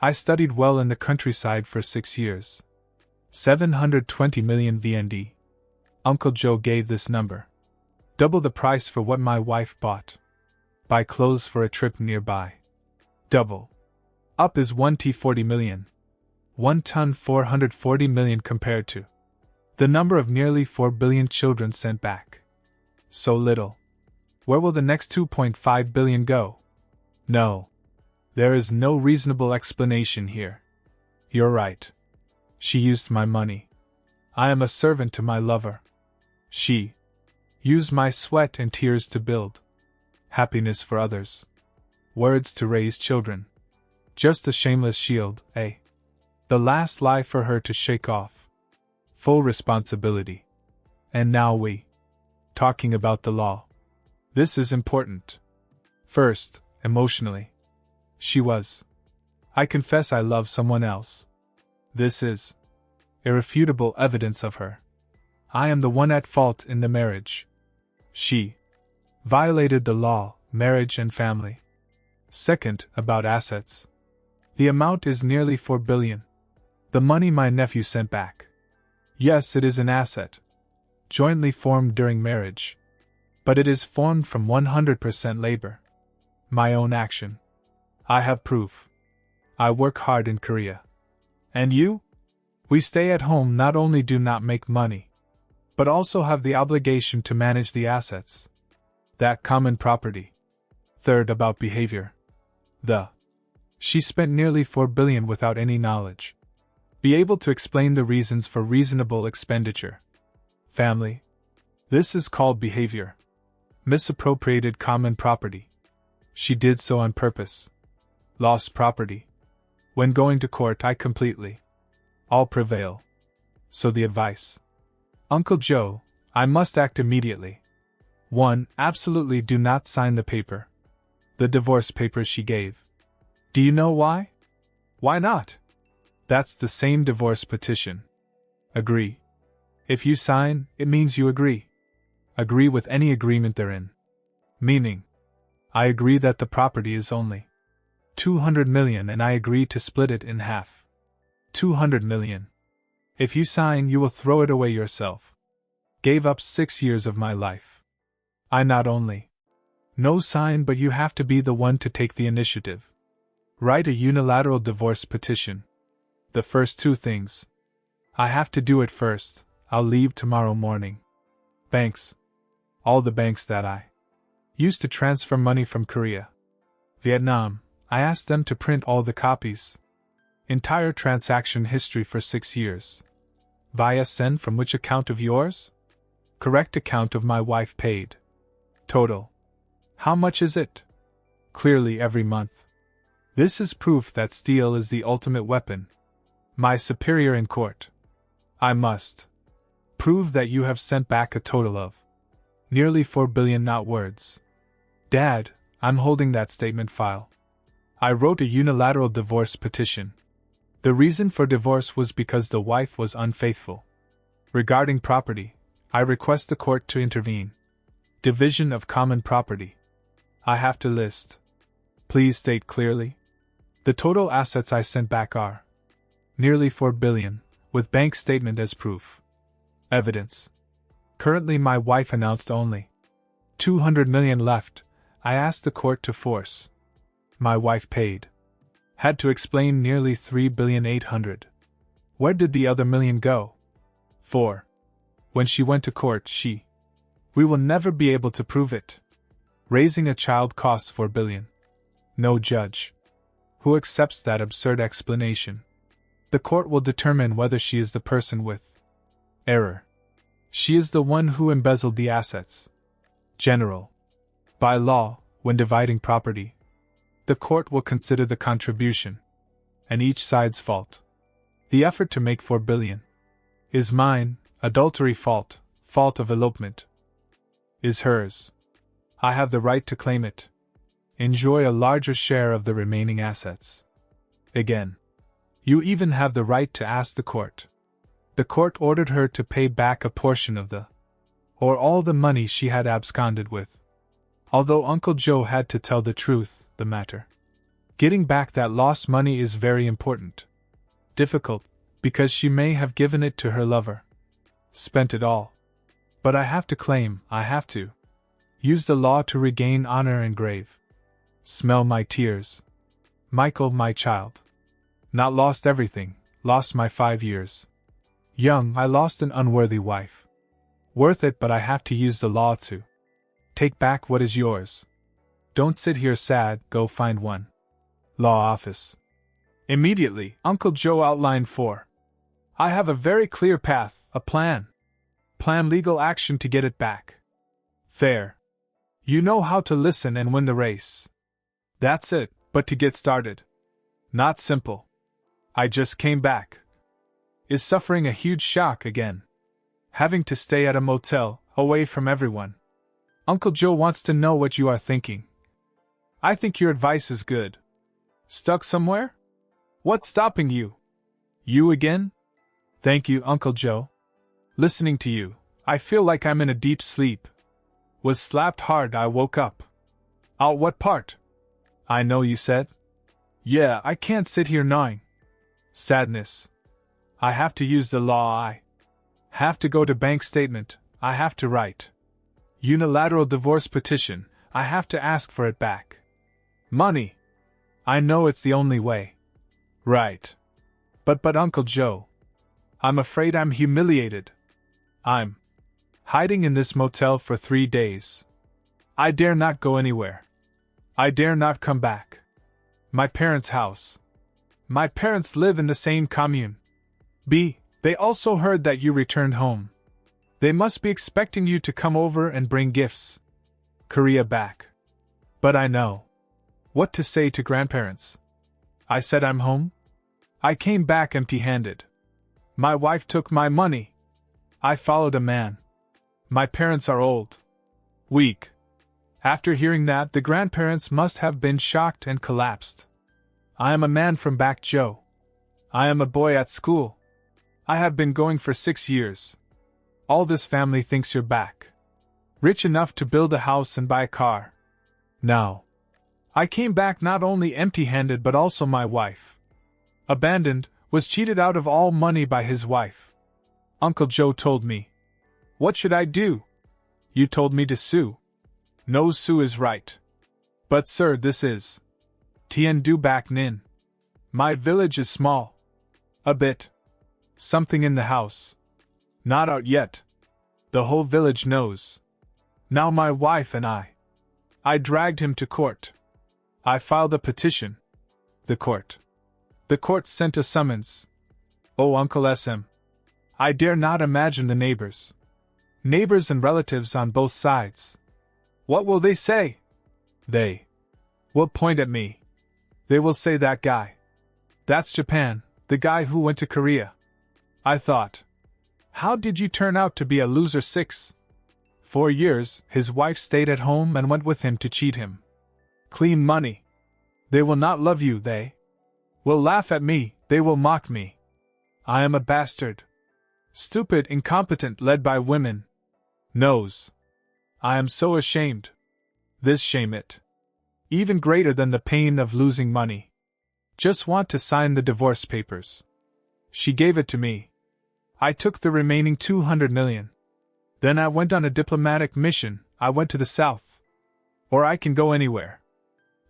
I studied well in the countryside for 6 years. 720 million VND. Uncle Joe gave this number. Double the price for what my wife bought. Buy clothes for a trip nearby. Double. Up is 1T 40 million. 1 ton 440 million compared to the number of nearly 4 billion children sent back. So little. Where will the next 2.5 billion go? No. There is no reasonable explanation here. You're right. She used my money. I am a servant to my lover. She used my sweat and tears to build happiness for others. Words to raise children. Just a shameless shield, eh? The last lie for her to shake off. Full responsibility. And now we. Talking about the law. This is important. First, emotionally. She was. I confess I love someone else. This is irrefutable evidence of her. I am the one at fault in the marriage. She violated the law, marriage and family. Second, about assets. The amount is nearly 4 billion. The money my nephew sent back. Yes, it is an asset. Jointly formed during marriage. But it is formed from 100% labor. My own action. I have proof. I work hard in Korea. And you? We stay at home, not only do not make money, but also have the obligation to manage the assets. That common property. Third, about behavior. She spent nearly 4 billion without any knowledge. Be able to explain the reasons for reasonable expenditure. Family. This is called behavior. Misappropriated common property. She did so on purpose. Lost property. When going to court, I completely. All prevail. So the advice. Uncle Joe, I must act immediately. 1. Absolutely do not sign the paper. The divorce papers she gave. Do you know why? Why not? That's the same divorce petition. Agree. If you sign, it means you agree. Agree with any agreement therein. Meaning, I agree that the property is only 200 million and I agree to split it in half. 200 million. If you sign, you will throw it away yourself. Gave up 6 years of my life. I not only no sign, but you have to be the one to take the initiative. Write a unilateral divorce petition. The first 2 things. I have to do it first. I'll leave tomorrow morning. Banks. All the banks that I used to transfer money from Korea, Vietnam, I asked them to print all the copies. Entire transaction history for 6 years. Via send from which account of yours? Correct account of my wife paid. Total. How much is it? Clearly every month. This is proof that steel is the ultimate weapon. My superior in court. I must prove that you have sent back a total of nearly 4 billion, not words. Dad, I'm holding that statement file. I wrote a unilateral divorce petition. The reason for divorce was because the wife was unfaithful. Regarding property, I request the court to intervene. Division of common property. I have to list. Please state clearly. The total assets I sent back are nearly 4 billion, with bank statement as proof. Evidence. Currently my wife announced only 200 million left. I asked the court to force. My wife paid. Had to explain nearly 3 billion 800. Where did the other million go? 4. When she went to court, we will never be able to prove it. Raising a child costs 4 billion. No judge who accepts that absurd explanation. The court will determine whether she is the person with error. She is the one who embezzled the assets. General. By law, when dividing property, the court will consider the contribution and each side's fault. The effort to make 4 billion is mine, adultery fault of elopement is hers. I have the right to claim it. Enjoy a larger share of the remaining assets. Again, you even have the right to ask the court. The court ordered her to pay back a portion of the or all the money she had absconded with. Although Uncle Joe had to tell the truth, the matter. Getting back that lost money is very important. Difficult, because she may have given it to her lover. Spent it all. But I have to claim, I have to use the law to regain honor and grave. Smell my tears. Michael, my child. Not lost everything, lost my 5 years. Young, I lost an unworthy wife. Worth it, but I have to use the law to take back what is yours. Don't sit here sad, go find one. Law office. Immediately, Uncle Joe outlined for. I have a very clear path, a plan. Plan legal action to get it back. Fair. You know how to listen and win the race. That's it, but to get started. Not simple. I just came back. Is suffering a huge shock again. Having to stay at a motel, away from everyone. Uncle Joe wants to know what you are thinking. I think your advice is good. Stuck somewhere? What's stopping you? You again? Thank you, Uncle Joe. Listening to you, I feel like I'm in a deep sleep. Was slapped hard, I woke up. Out what part? I know you said. Yeah, I can't sit here gnawing. Sadness. I have to use the law, I have to go to bank statement, I have to write. Unilateral divorce petition, I have to ask for it back. Money. I know it's the only way. Right. But Uncle Joe. I'm afraid I'm humiliated. I'm hiding in this motel for 3 days. I dare not go anywhere. I dare not come back. My parents' house. My parents live in the same commune. They also heard that you returned home. They must be expecting you to come over and bring gifts. Korea back. But I know what to say to grandparents. I said I'm home. I came back empty-handed. My wife took my money. I followed a man. My parents are old. Weak. After hearing that, the grandparents must have been shocked and collapsed. I am a man from back, Joe. I am a boy at school. I have been going for 6 years. All this family thinks you're back. Rich enough to build a house and buy a car. Now, I came back not only empty-handed but also my wife. Abandoned, was cheated out of all money by his wife. Uncle Joe told me. What should I do? You told me to sue. No, sue is right. But sir, this is Tien Du Bac Ninh. My village is small. A bit. Something in the house. Not out yet. The whole village knows. Now my wife and I dragged him to court. I filed a petition. The court sent a summons. Oh, Uncle SM. I dare not imagine the neighbors. Neighbors and relatives on both sides. What will they say? They will point at me. They will say that guy. That's Japan, the guy who went to Korea. I thought. How did you turn out to be a loser? 4 years, his wife stayed at home and went with him to cheat him. Clean money. They will not love you, they will laugh at me, they will mock me. I am a bastard. Stupid, incompetent, led by women. Knows. I am so ashamed. This shame it. Even greater than the pain of losing money. Just want to sign the divorce papers. She gave it to me. I took the remaining 200 million. Then I went on a diplomatic mission, I went to the south. Or I can go anywhere.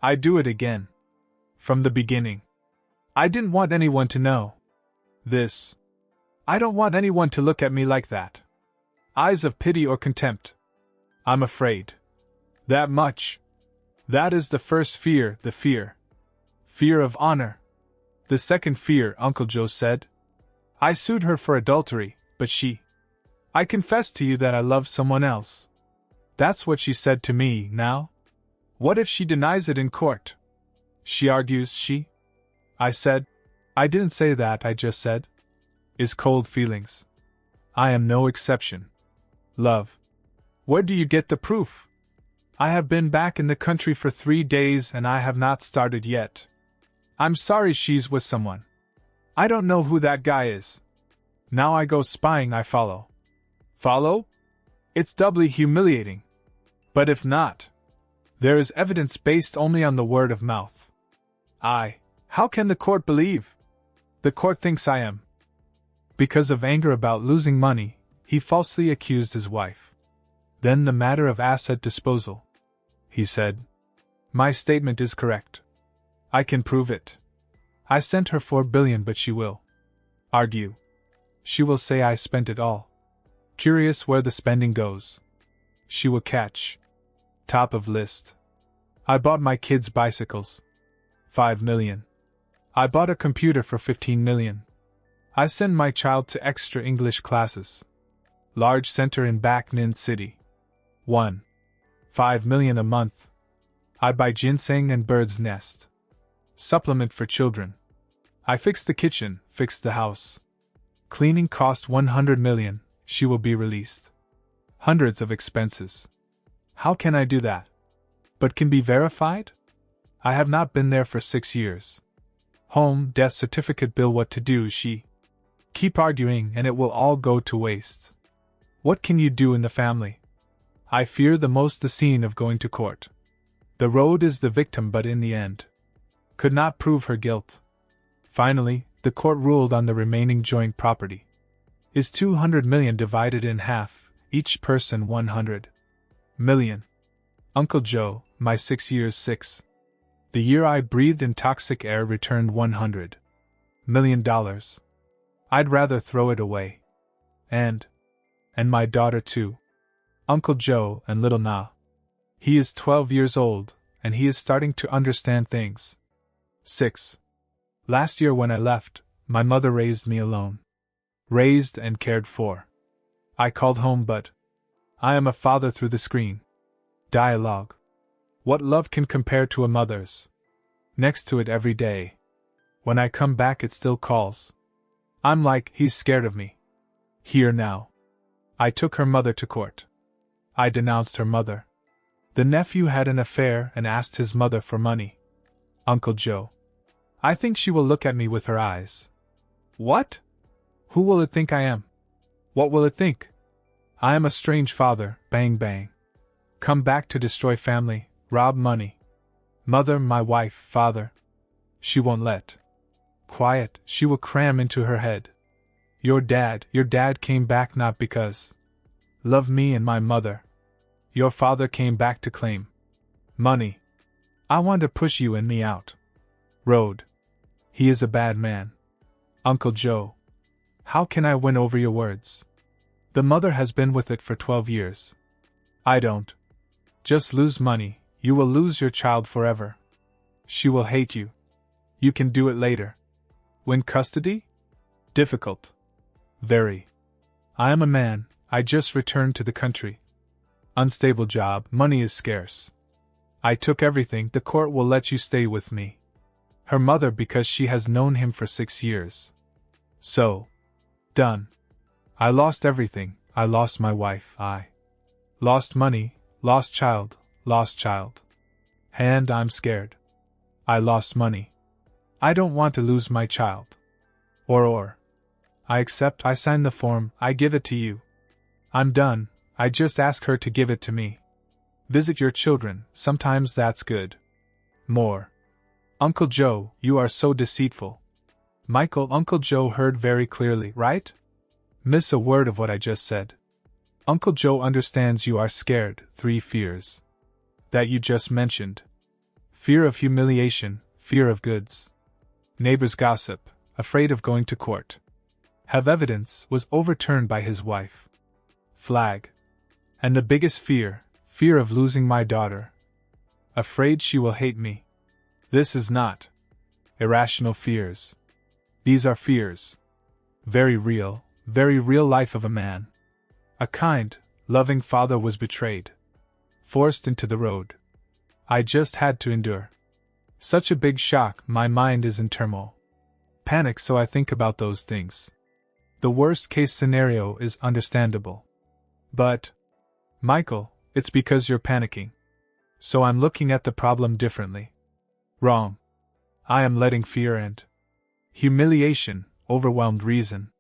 I do it again. From the beginning. I didn't want anyone to know. This. I don't want anyone to look at me like that. Eyes of pity or contempt. I'm afraid. That much. That is the first fear, the fear. Fear of honor. The second fear, Uncle Joe said. I sued her for adultery, but she. I confess to you that I love someone else. That's what she said to me, now. What if she denies it in court? She argues she. I said. I didn't say that, I just said. Is cold feelings. I am no exception. Love. Where do you get the proof? I have been back in the country for 3 days and I have not started yet. I'm sorry she's with someone. I don't know who that guy is. Now I go spying, I follow. Follow? It's doubly humiliating. But if not, There is evidence based only on the word of mouth. How can the court believe? The court thinks I am. Because of anger about losing money, he falsely accused his wife. Then the matter of asset disposal. He said, my statement is correct. I can prove it. I sent her 4 billion, but she will argue. She will say I spent it all. Curious where the spending goes. She will catch. Top of list. I bought my kids bicycles. 5 million. I bought a computer for 15 million. I send my child to extra English classes. Large center in Bac Ninh City. 5 million a month. I buy ginseng and bird's nest. Supplement for children. I fix the kitchen, fix the house. Cleaning cost 100 million, she will be released. Hundreds of expenses. How can I do that? But can be verified? I have not been there for 6 years. Home, death certificate bill, what to do, she. Keep arguing and it will all go to waste. What can you do in the family? I fear the most the scene of going to court. The road is the victim, but in the end could not prove her guilt. Finally, the court ruled on the remaining joint property. Is 200 million divided in half, each person 100 million. Uncle Joe, my 6 years 6. The year I breathed in toxic air returned $100 million. I'd rather throw it away. And my daughter too. Uncle Joe and little Na. He is 12 years old, and he is starting to understand things. 6. Last year when I left, my mother raised me alone. Raised and cared for. I called home, but I am a father through the screen. Dialogue. What love can compare to a mother's? Next to it every day. When I come back it still calls. I'm like, he's scared of me. Here now. I took her mother to court. I denounced her mother. The nephew had an affair and asked his mother for money. Uncle Joe. I think she will look at me with her eyes. What? Who will it think I am? What will it think? I am a strange father, bang bang. Come back to destroy family, rob money. Mother, my wife, father. She won't let. Quiet, she will cram into her head. Your dad came back not because love me and my mother. Your father came back to claim money. I want to push you and me out. Road. He is a bad man. Uncle Joe. How can I win over your words? The mother has been with it for 12 years. I don't. Just lose money, you will lose your child forever. She will hate you. You can do it later. Win custody? Difficult. Very. I am a man, I just returned to the country. Unstable job, money is scarce. I took everything, the court will let you stay with me. Her mother because she has known him for 6 years. So. Done. I lost everything, I lost my wife, I lost money, lost child. And I'm scared. I lost money. I don't want to lose my child. Or. I accept, I sign the form, I give it to you. I'm done, I just ask her to give it to me. Visit your children, sometimes that's good. More. Uncle Joe, you are so deceitful. Michael, Uncle Joe heard very clearly, right? Miss a word of what I just said. Uncle Joe understands you are scared, 3 fears. That you just mentioned. Fear of humiliation, fear of goods. Neighbors gossip, afraid of going to court. Have evidence, was overturned by his wife. Flag. And the biggest fear, fear of losing my daughter. Afraid she will hate me. This is not irrational fears. These are fears. Very real life of a man. A kind, loving father was betrayed. Forced into the road. I just had to endure. Such a big shock, my mind is in turmoil. Panic, so I think about those things. The worst case scenario is understandable. But, Michael, it's because you're panicking. So I'm looking at the problem differently. Wrong. I am letting fear and humiliation overwhelmed reason.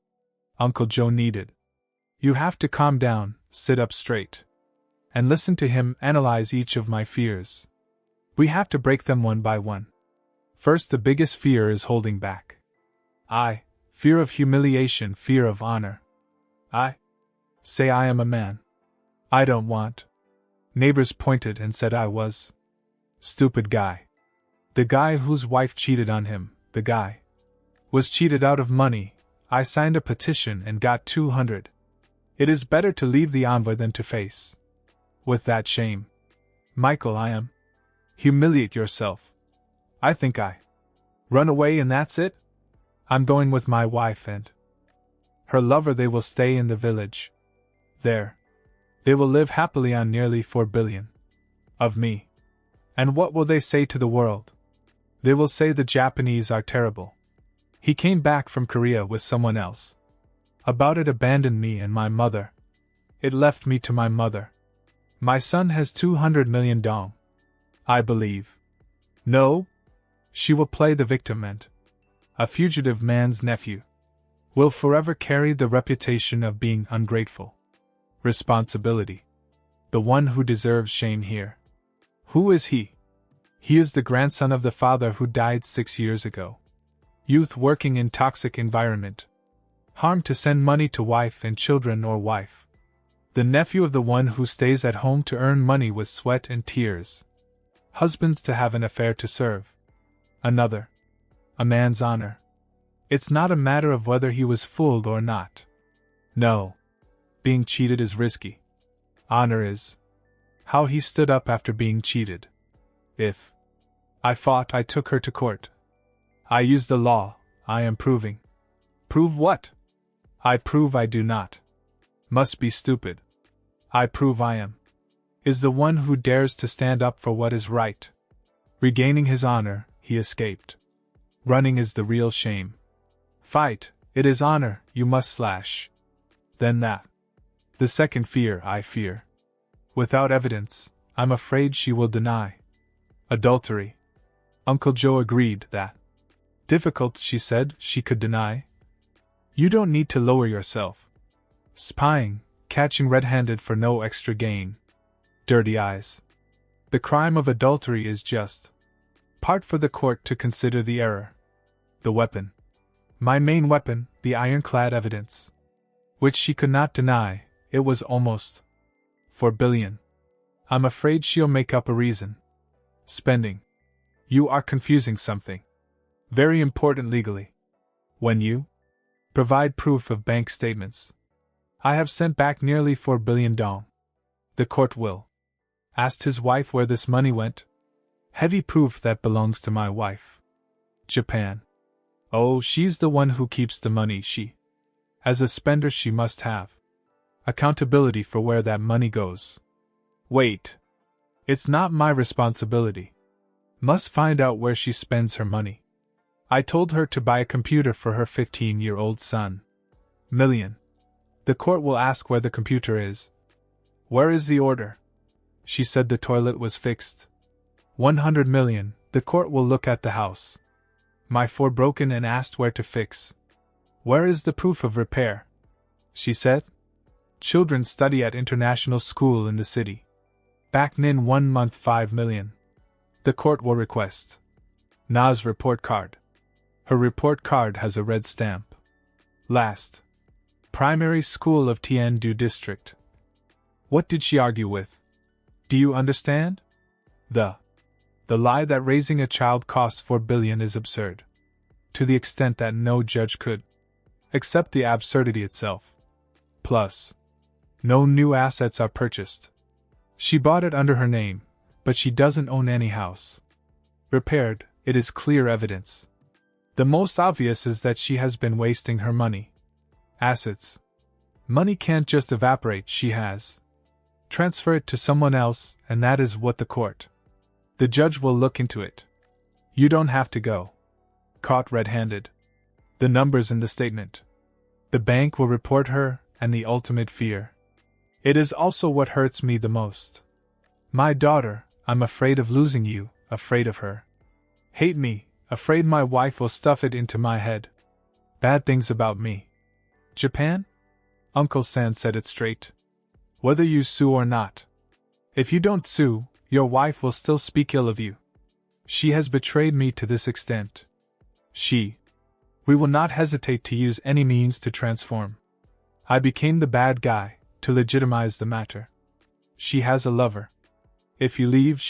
Uncle Joe needed. You have to calm down, sit up straight. and listen to him analyze each of my fears. We have to break them one by one. First, the biggest fear is holding back. Fear of humiliation, fear of honor. Say I am a man. I don't want. Neighbors pointed and said I was. Stupid guy. The guy whose wife cheated on him, the guy. Was cheated out of money. I signed a petition and got 200. It is better to leave the envoy than to face. With that shame. Michael, I am. Humiliate yourself. I think I. Run away and that's it? I'm going with my wife and her lover. They will stay in the village. There. They will live happily on nearly 4 billion. Of me. And what will they say to the world? They will say the Japanese are terrible. He came back from Korea with someone else. About it abandoned me and my mother. It left me to my mother. My son has 200 million dong. I believe. No? She will play the victim and a fugitive man's nephew. Will forever carry the reputation of being ungrateful. Responsibility. The one who deserves shame here. Who is he? He is the grandson of the father who died 6 years ago. Youth working in toxic environment. Harm to send money to wife and children or wife. The nephew of the one who stays at home to earn money with sweat and tears. Husbands to have an affair to serve. Another. A man's honor. It's not a matter of whether he was fooled or not. No. Being cheated is risky. Honor is. How he stood up after being cheated. If I fought, I took her to court. I used the law, I am proving. Prove what? I prove I do not. Must be stupid. I prove I am. Is the one who dares to stand up for what is right. Regaining his honor, he escaped. Running is the real shame. Fight, it is honor, you must slash. Then that. The second fear I fear. Without evidence, I'm afraid she will deny. Adultery. Uncle Joe agreed that. Difficult, she said, she could deny. You don't need to lower yourself. Spying, catching red-handed for no extra gain. Dirty eyes. The crime of adultery is just. Part for the court to consider the error. The weapon. My main weapon, the ironclad evidence. Which she could not deny, it was almost 4 billion. I'm afraid she'll make up a reason. Spending. You are confusing something. Very important legally. When you provide proof of bank statements. I have sent back nearly 4 billion dong. The court will. Asked his wife where this money went. Heavy proof that belongs to my wife. Japan. Oh, she's the one who keeps the money. She. As a spender, she must have accountability for where that money goes. Wait. It's not my responsibility. Must find out where she spends her money. I told her to buy a computer for her 15-year-old son. Million. The court will ask where the computer is. Where is the order? She said the toilet was fixed. 100 million. The court will look at the house. My 4 broken and asked where to fix. Where is the proof of repair? She said. Children study at international school in the city. Back Nin 1 month 5 million. The court will request. Na's report card. Her report card has a red stamp. Last. Primary School of Tiandu District. What did she argue with? Do you understand? The lie that raising a child costs 4 billion is absurd. To the extent that no judge could accept the absurdity itself. Plus, no new assets are purchased. She bought it under her name, but she doesn't own any house. Repaired, it is clear evidence. The most obvious is that she has been wasting her money. Assets. Money can't just evaporate, she has. Transfer it to someone else, and that is what the court. The judge will look into it. You don't have to go. Caught red-handed. The numbers in the statement. The bank will report her, and the ultimate fear. It is also what hurts me the most. My daughter, I'm afraid of losing you, afraid of her. Hate me, afraid my wife will stuff it into my head. Bad things about me. Japan? Uncle San said it straight. Whether you sue or not. If you don't sue, your wife will still speak ill of you. She has betrayed me to this extent. We will not hesitate to use any means to transform. I became the bad guy, to legitimize the matter. She has a lover. If you leave,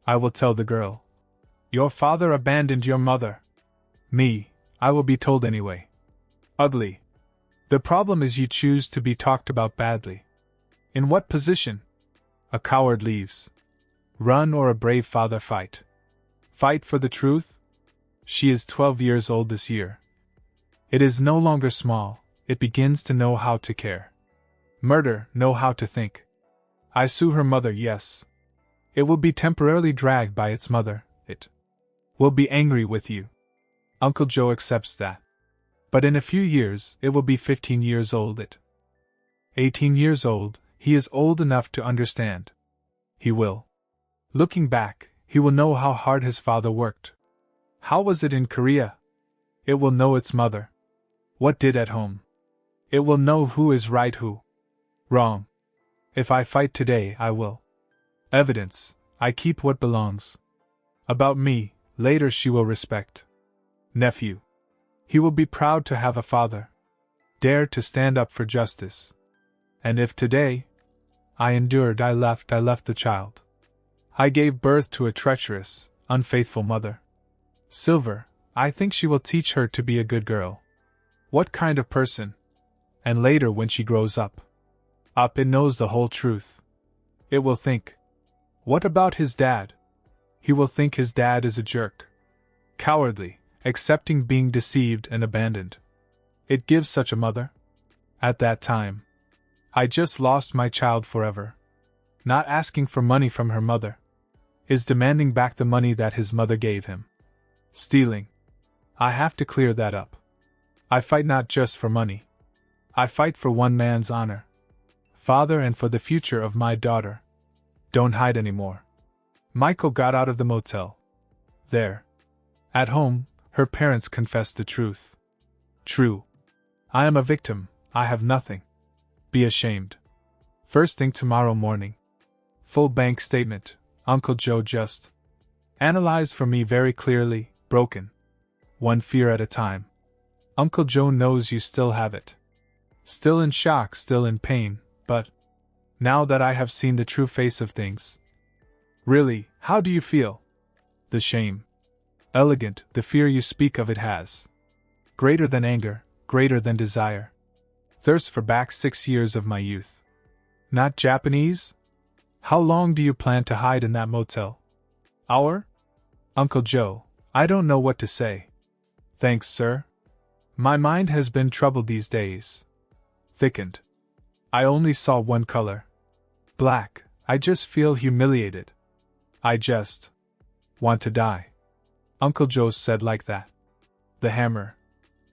I will tell the girl. Your father abandoned your mother. Me, I will be told anyway. Ugly. The problem is you choose to be talked about badly. In what position? A coward leaves. Run or a brave father fight. Fight for the truth? She is 12 years old this year. It is no longer small, it begins to know how to care. Murder, know how to think. I sue her mother, yes. It will be temporarily dragged by its mother, it will be angry with you. Uncle Joe accepts that. But in a few years, it will be 15 years old, 18 years old, he is old enough to understand. He will. Looking back, he will know how hard his father worked. How was it in Korea? It will know its mother. What did at home? It will know who is right, who wrong. If I fight today, I will. Evidence, I keep what belongs. About me, later she will respect. Nephew. He will be proud to have a father. Dare to stand up for justice. And if today I endured, I left the child. I gave birth to a treacherous, unfaithful mother. Silver, I think she will teach her to be a good girl. What kind of person? And later when she grows up, it knows the whole truth. It will think. What about his dad? He will think his dad is a jerk. Cowardly, accepting being deceived and abandoned. It gives such a mother. At that time, I just lost my child forever. Not asking for money from her mother. Is demanding back the money that his mother gave him. Stealing. I have to clear that up. I fight not just for money. I fight for one man's honor. Father, and for the future of my daughter. Don't hide anymore. Michael got out of the motel. There. At home, her parents confessed the truth. True. I am a victim, I have nothing. Be ashamed. First thing tomorrow morning. Full bank statement, Uncle Joe just analyzed for me very clearly, broken. One fear at a time. Uncle Joe knows you still have it. Still in shock, still in pain, but now that I have seen the true face of things. Really, how do you feel? The shame. Elegant, the fear you speak of, it has. Greater than anger, greater than desire. Thirst for back 6 years of my youth. Not Japanese? How long do you plan to hide in that motel? Hour? Uncle Joe, I don't know what to say. Thanks, sir. My mind has been troubled these days. Thickened. I only saw one color. Black. I just feel humiliated. I just want to die. Uncle Joe said like that. The hammer.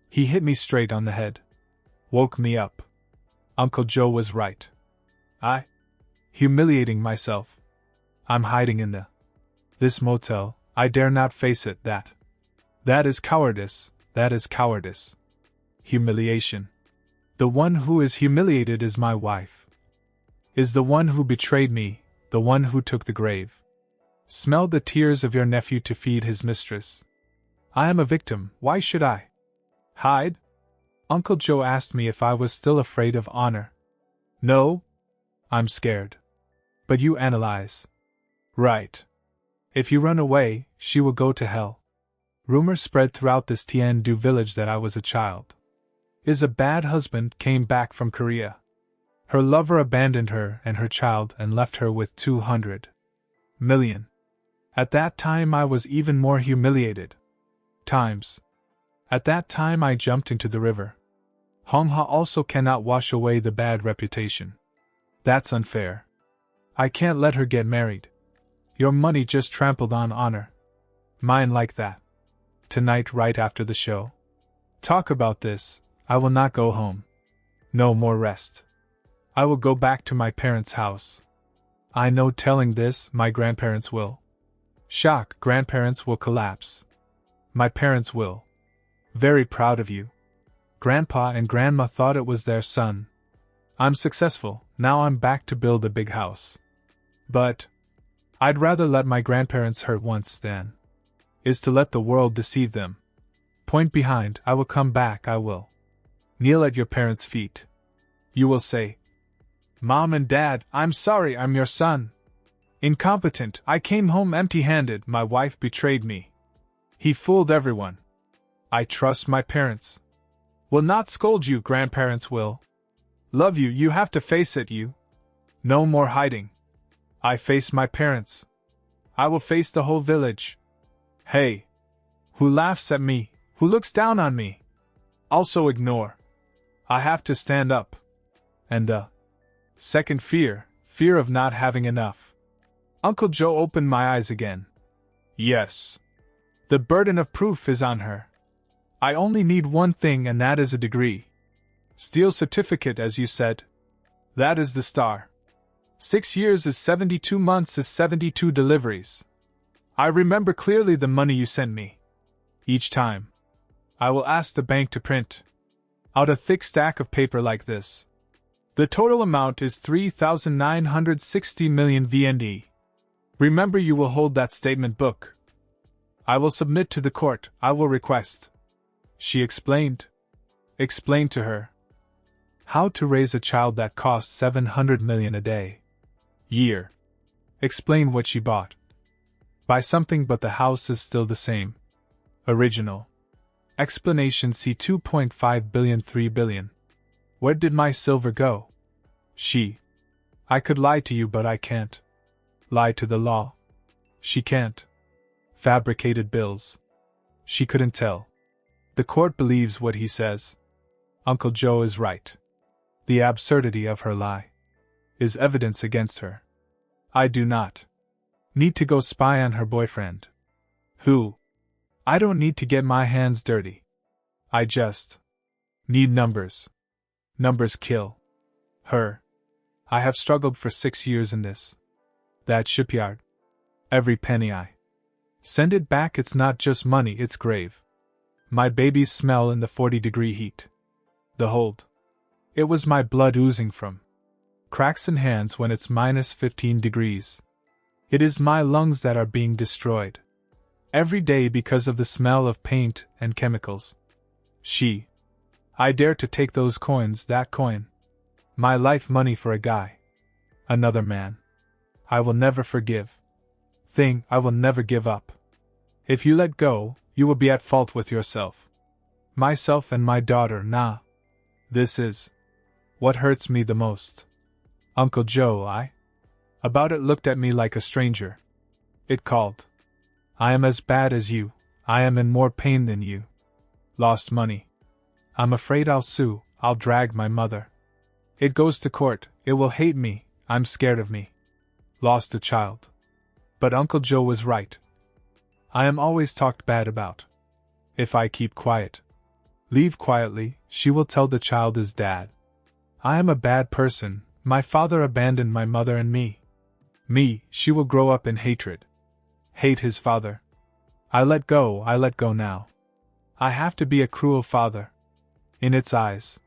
He hit me straight on the head. Woke me up. Uncle Joe was right. Humiliating myself. I'm hiding in this motel. I dare not face it. That is cowardice. That is cowardice. Humiliation. The one who is humiliated is my wife. Is the one who betrayed me, the one who took the grave. Smelled the tears of your nephew to feed his mistress. I am a victim, why should I hide? Uncle Joe asked me if I was still afraid of honor. No. I'm scared. But you analyze. Right. If you run away, she will go to hell. Rumor spread throughout this Tian-du village that I was a child. Is a bad husband came back from Korea. Her lover abandoned her and her child and left her with 200 million. At that time I was even more humiliated. At that time I jumped into the river. Hongha also cannot wash away the bad reputation. That's unfair. I can't let her get married. Your money just trampled on honor. Mine like that. Tonight right after the show. Talk about this, I will not go home. No more rest. I will go back to my parents' house. I know telling this, my grandparents will shock, grandparents will collapse. My parents will. Very proud of you. Grandpa and Grandma thought it was their son. I'm successful, now I'm back to build a big house. But I'd rather let my grandparents hurt once than is to let the world deceive them. Point behind, I will come back, I will kneel at your parents' feet. You will say, Mom and Dad, I'm sorry I'm your son. Incompetent, I came home empty-handed, my wife betrayed me. He fooled everyone. I trust my parents. Will not scold you, grandparents will. Love you, you have to face it, you. No more hiding. I face my parents. I will face the whole village. Hey! Who laughs at me, who looks down on me? Also ignore. I have to stand up. And the second fear of not having enough. Uncle Joe opened my eyes again. Yes. The burden of proof is on her. I only need one thing, and that is a degree. Steel certificate, as you said. That is the star. 6 years is 72 months is 72 deliveries. I remember clearly the money you sent me. Each time, I will ask the bank to print out a thick stack of paper like this. The total amount is 3,960 million VND. Remember, you will hold that statement book. I will submit to the court, I will request. She explained to her how to raise a child that costs 700 million a day. Year. Explain what she bought. Buy something, but the house is still the same. Original. Explanation, see 2.5 billion, 3 billion. Where did my silver go? She. I could lie to you, but I can't. Lie to the law. She can't. Fabricated bills. She couldn't tell. The court believes what he says. Uncle Joe is right. The absurdity of her lie is evidence against her. I do not need to go spy on her boyfriend. Who? I don't need to get my hands dirty. I just need numbers. Numbers kill her. I have struggled for 6 years in that shipyard. Every penny I send it back, it's not just money, it's grave. My baby's smell in the 40-degree heat. The hold. It was my blood oozing from cracks in hands when it's minus 15 degrees. It is my lungs that are being destroyed every day because of the smell of paint and chemicals. I dare to take those coins, that coin. My life money for a guy. Another man. I will never forgive. Thing I will never give up. If you let go, you will be at fault with yourself. Myself and my daughter, nah. This is what hurts me the most. Uncle Joe, about it, looked at me like a stranger. It called. I am as bad as you. I am in more pain than you. Lost money. I'm afraid I'll sue, I'll drag my mother. It goes to court, it will hate me, I'm scared of me. Lost a child. But Uncle Joe was right. I am always talked bad about. If I keep quiet, leave quietly, she will tell the child is dad. I am a bad person, my father abandoned my mother and me. She will grow up in hatred. Hate his father. I let go now. I have to be a cruel father. In its eyes.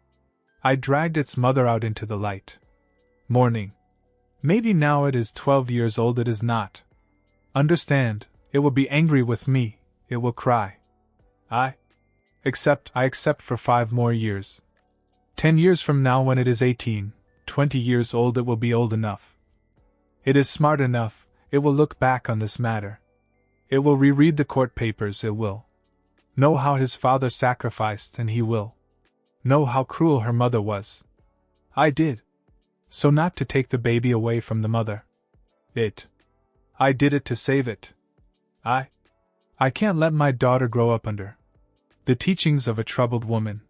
I dragged its mother out into the light. Morning. Maybe now it is 12 years old, it is not. Understand, it will be angry with me, it will cry. I accept for 5 more years. 10 years from now, when it is 18, 20 years old, it will be old enough. It is smart enough, it will look back on this matter. It will reread the court papers, it will know how his father sacrificed, and he will know how cruel her mother was. I did. So not to take the baby away from the mother. I did it to save it. I can't let my daughter grow up under the teachings of a troubled woman.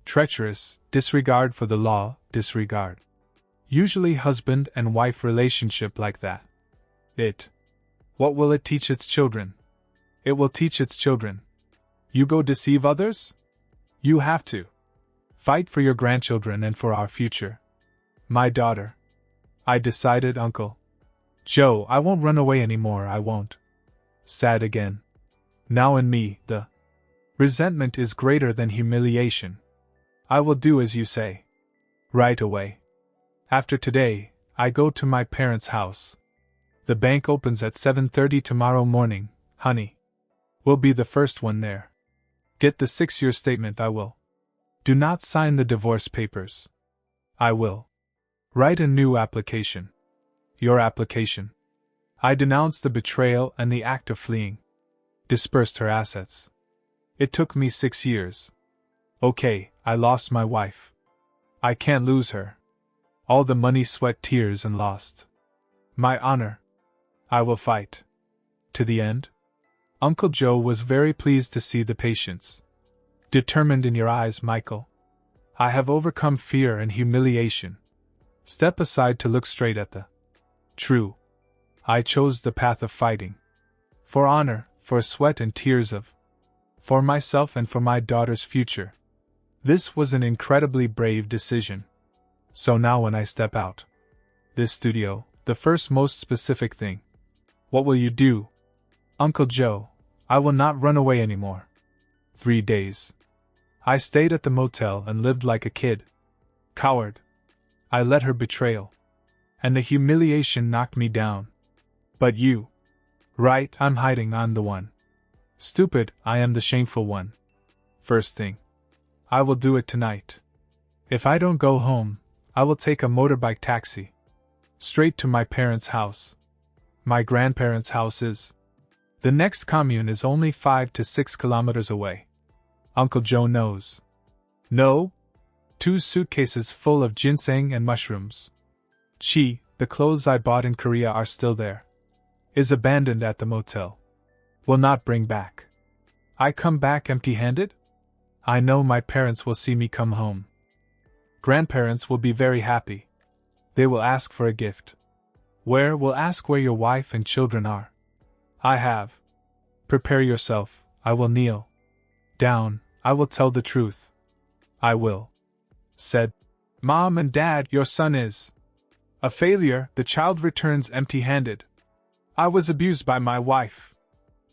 Treacherous, disregard for the law, disregard. Usually husband and wife relationship like that. What will it teach its children? It will teach its children. You go deceive others? You have to fight for your grandchildren and for our future. My daughter. I decided, Uncle Joe, I won't run away anymore, I won't. Sad again. Now in me, the resentment is greater than humiliation. I will do as you say. Right away. After today, I go to my parents' house. The bank opens at 7:30 tomorrow morning, honey. We'll be the first one there. Get the 6-year statement, I will. Do not sign the divorce papers. I will. Write a new application. Your application. I denounce the betrayal and the act of fleeing. Dispersed her assets. It took me 6 years. Okay, I lost my wife. I can't lose her. All the money, sweat, tears, and lost. My honor. I will fight. To the end? Uncle Joe was very pleased to see the patience. Determined in your eyes, Michael. I have overcome fear and humiliation. Step aside to look straight at the true. I chose the path of fighting. For honor, for sweat and tears of. For myself and for my daughter's future. This was an incredibly brave decision. So now when I step out this studio, the first most specific thing. What will you do? Uncle Joe, I will not run away anymore. 3 days. I stayed at the motel and lived like a kid. Coward. I let her betrayal. And the humiliation knocked me down. But you. Right, I'm hiding, I'm the one. Stupid, I am the shameful one. First thing. I will do it tonight. If I don't go home, I will take a motorbike taxi. Straight to my parents' house. My grandparents' house is. The next commune is only 5 to 6 kilometers away. Uncle Joe knows. No? 2 suitcases full of ginseng and mushrooms. Chi, the clothes I bought in Korea are still there. Is abandoned at the motel. Will not bring back. I come back empty-handed? I know my parents will see me come home. Grandparents will be very happy. They will ask for a gift. Where will ask where your wife and children are. I have. Prepare yourself, I will kneel down, I will tell the truth. I will. Said. Mom and Dad, your son is a failure, the child returns empty-handed. I was abused by my wife.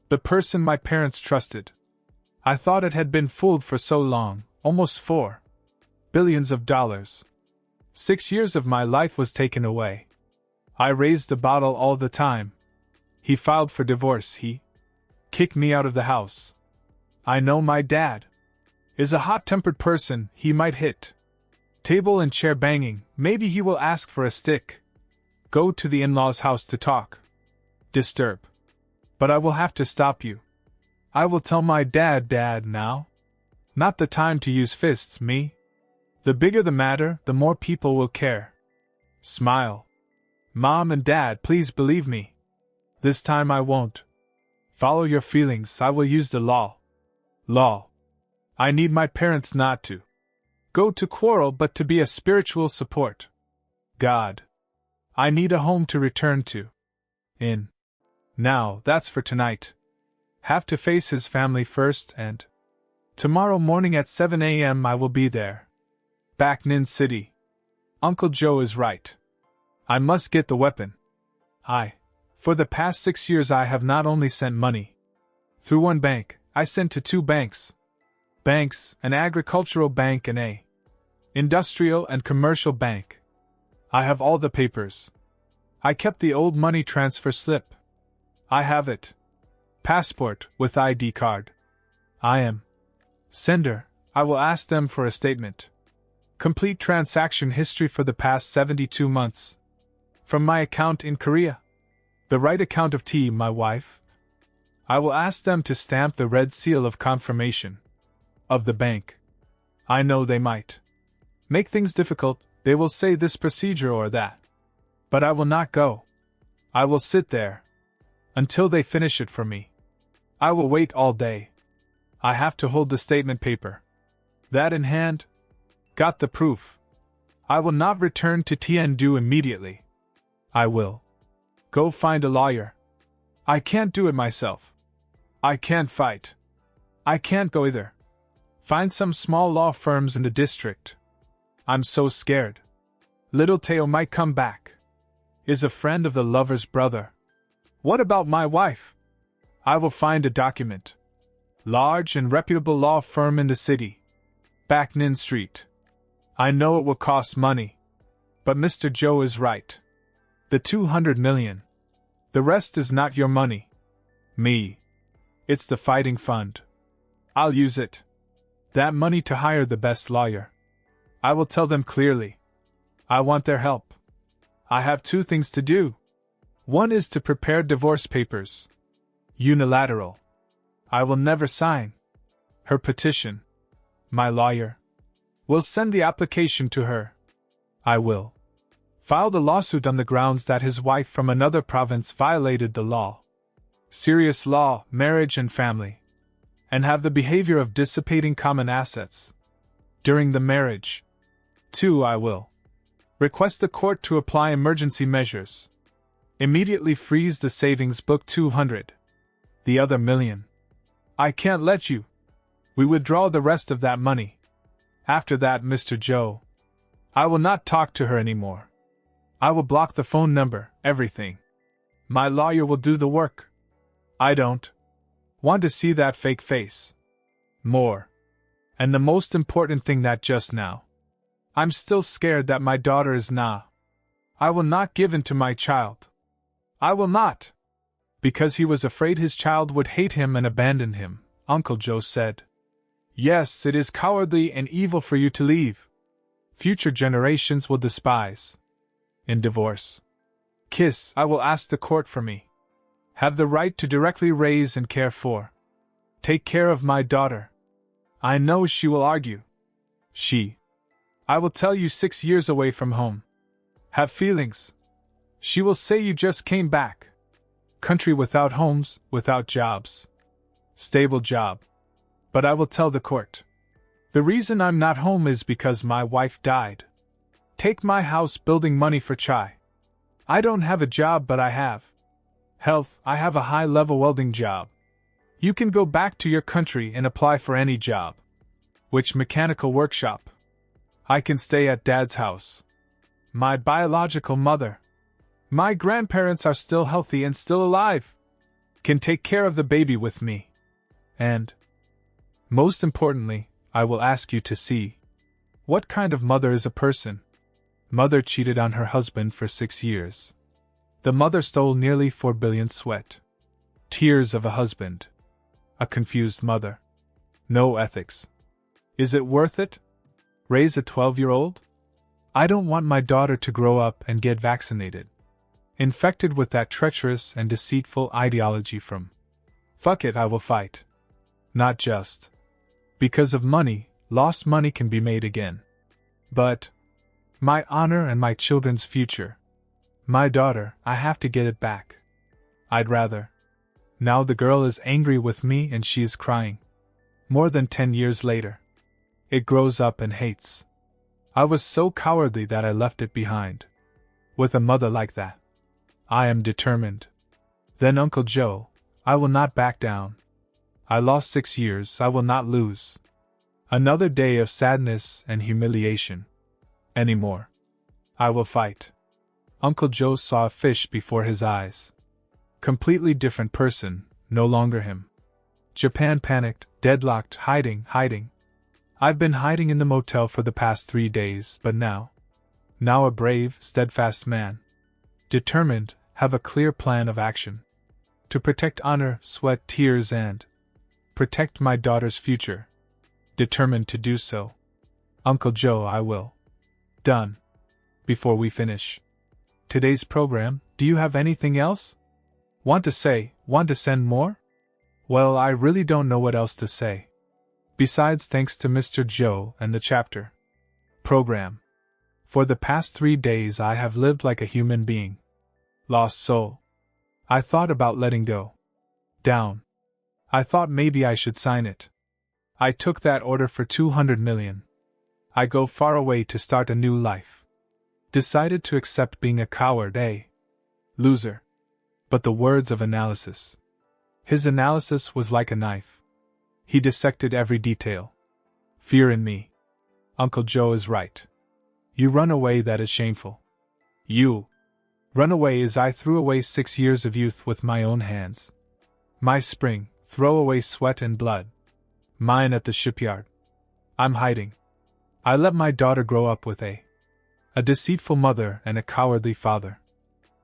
The person my parents trusted. I thought it had been fooled for so long, almost $4 billion. 6 years of my life was taken away. I raised the bottle all the time. He filed for divorce, he kicked me out of the house. I know my dad is a hot-tempered person, he might hit table and chair banging, maybe he will ask for a stick. Go to the in-laws' house to talk. Disturb. But I will have to stop you. I will tell my dad, now. Not the time to use fists, me. The bigger the matter, the more people will care. Smile. Mom and Dad, please believe me. This time I won't. Follow your feelings, I will use the law. Law. I need my parents not to go to quarrel but to be a spiritual support. God. I need a home to return to. In. Now, that's for tonight. Have to face his family first and tomorrow morning at 7 a.m. I will be there. Back Nin City. Uncle Joe is right. I must get the weapon. For the past 6 years I have not only sent money through one bank, I sent to 2 banks. An agricultural bank and a industrial and commercial bank. I have all the papers. I kept the old money transfer slip. I have it. Passport with ID card. I am sender. I will ask them for a statement. Complete transaction history for the past 72 months. From my account in Korea. The right account of T, my wife. I will ask them to stamp the red seal of confirmation of the bank. I know they might make things difficult, they will say this procedure or that. But I will not go. I will sit there until they finish it for me. I will wait all day. I have to hold the statement paper. That in hand. Got the proof. I will not return to Tiandu immediately. I will go find a lawyer. I can't do it myself. I can't fight. I can't go either. Find some small law firms in the district. I'm so scared. Little Teo might come back. Is a friend of the lover's brother. What about my wife? I will find a document. Large and reputable law firm in the city. Back Nin Street. I know it will cost money. But Mr. Joe is right. The 200 million. The rest is not your money. Me. It's the fighting fund. I'll use it. That money to hire the best lawyer. I will tell them clearly. I want their help. I have two things to do. One is to prepare divorce papers. Unilateral. I will never sign. Her petition. My lawyer will send the application to her. I will file the lawsuit on the grounds that his wife from another province violated the law. Serious law, marriage and family. And have the behavior of dissipating common assets during the marriage. 2. I will request the court to apply emergency measures. Immediately freeze the savings book 200. The other million. I can't let you. We withdraw the rest of that money. After that, Mr. Joe, I will not talk to her anymore. I will block the phone number, everything. My lawyer will do the work. I don't want to see that fake face. More. And the most important thing that just now. I'm still scared that my daughter is nah. I will not give in to my child. I will not. Because he was afraid his child would hate him and abandon him, Uncle Joe said. Yes, it is cowardly and evil for you to leave. Future generations will despise. In divorce. Kiss, I will ask the court for me. Have the right to directly raise and care for. Take care of my daughter. I know she will argue. I will tell you 6 years away from home. Have feelings. She will say you just came back. Country without homes, without jobs. Stable job. But I will tell the court. The reason I'm not home is because my wife died. Take my house building money for Chai. I don't have a job, but I have health. I have a high-level welding job. You can go back to your country and apply for any job. Which mechanical workshop? I can stay at Dad's house. My biological mother. My grandparents are still healthy and still alive. Can take care of the baby with me. And, most importantly, I will ask you to see. What kind of mother is a person? Mother cheated on her husband for 6 years. The mother stole nearly 4 billion sweat. Tears of a husband. A confused mother. No ethics. Is it worth it? Raise a 12-year-old? I don't want my daughter to grow up and get vaccinated. Infected with that treacherous and deceitful ideology from. Fuck it, I will fight. Not just because of money. Lost money can be made again. But my honor and my children's future. My daughter, I have to get it back. I'd rather. Now the girl is angry with me and she is crying. More than 10 years later. It grows up and hates. I was so cowardly that I left it behind. With a mother like that. I am determined. Then Uncle Joe, I will not back down. I lost 6 years, I will not lose. Another day of sadness and humiliation. Anymore. I will fight. Uncle Joe saw a fish before his eyes. Completely different person, no longer him. Japan panicked, deadlocked, hiding. I've been hiding in the motel for the past 3 days, but now a brave, steadfast man. Determined, have a clear plan of action. To protect honor, sweat, tears and protect my daughter's future. Determined to do so. Uncle Joe, I will. Done. Before we finish today's program, do you have anything else? Want to say, want to send more? Well, I really don't know what else to say. Besides thanks to Mr. Joe and the chapter program. For the past 3 days I have lived like a human being. Lost soul. I thought about letting go. Down. I thought maybe I should sign it. I took that order for 200 million. I go far away to start a new life. Decided to accept being a coward, loser. But the words of analysis. His analysis was like a knife. He dissected every detail. Fear in me. Uncle Joe is right. You run away, that is shameful. You run away as I threw away 6 years of youth with my own hands. My spring, throw away sweat and blood. Mine at the shipyard. I'm hiding. I let my daughter grow up with a deceitful mother and a cowardly father.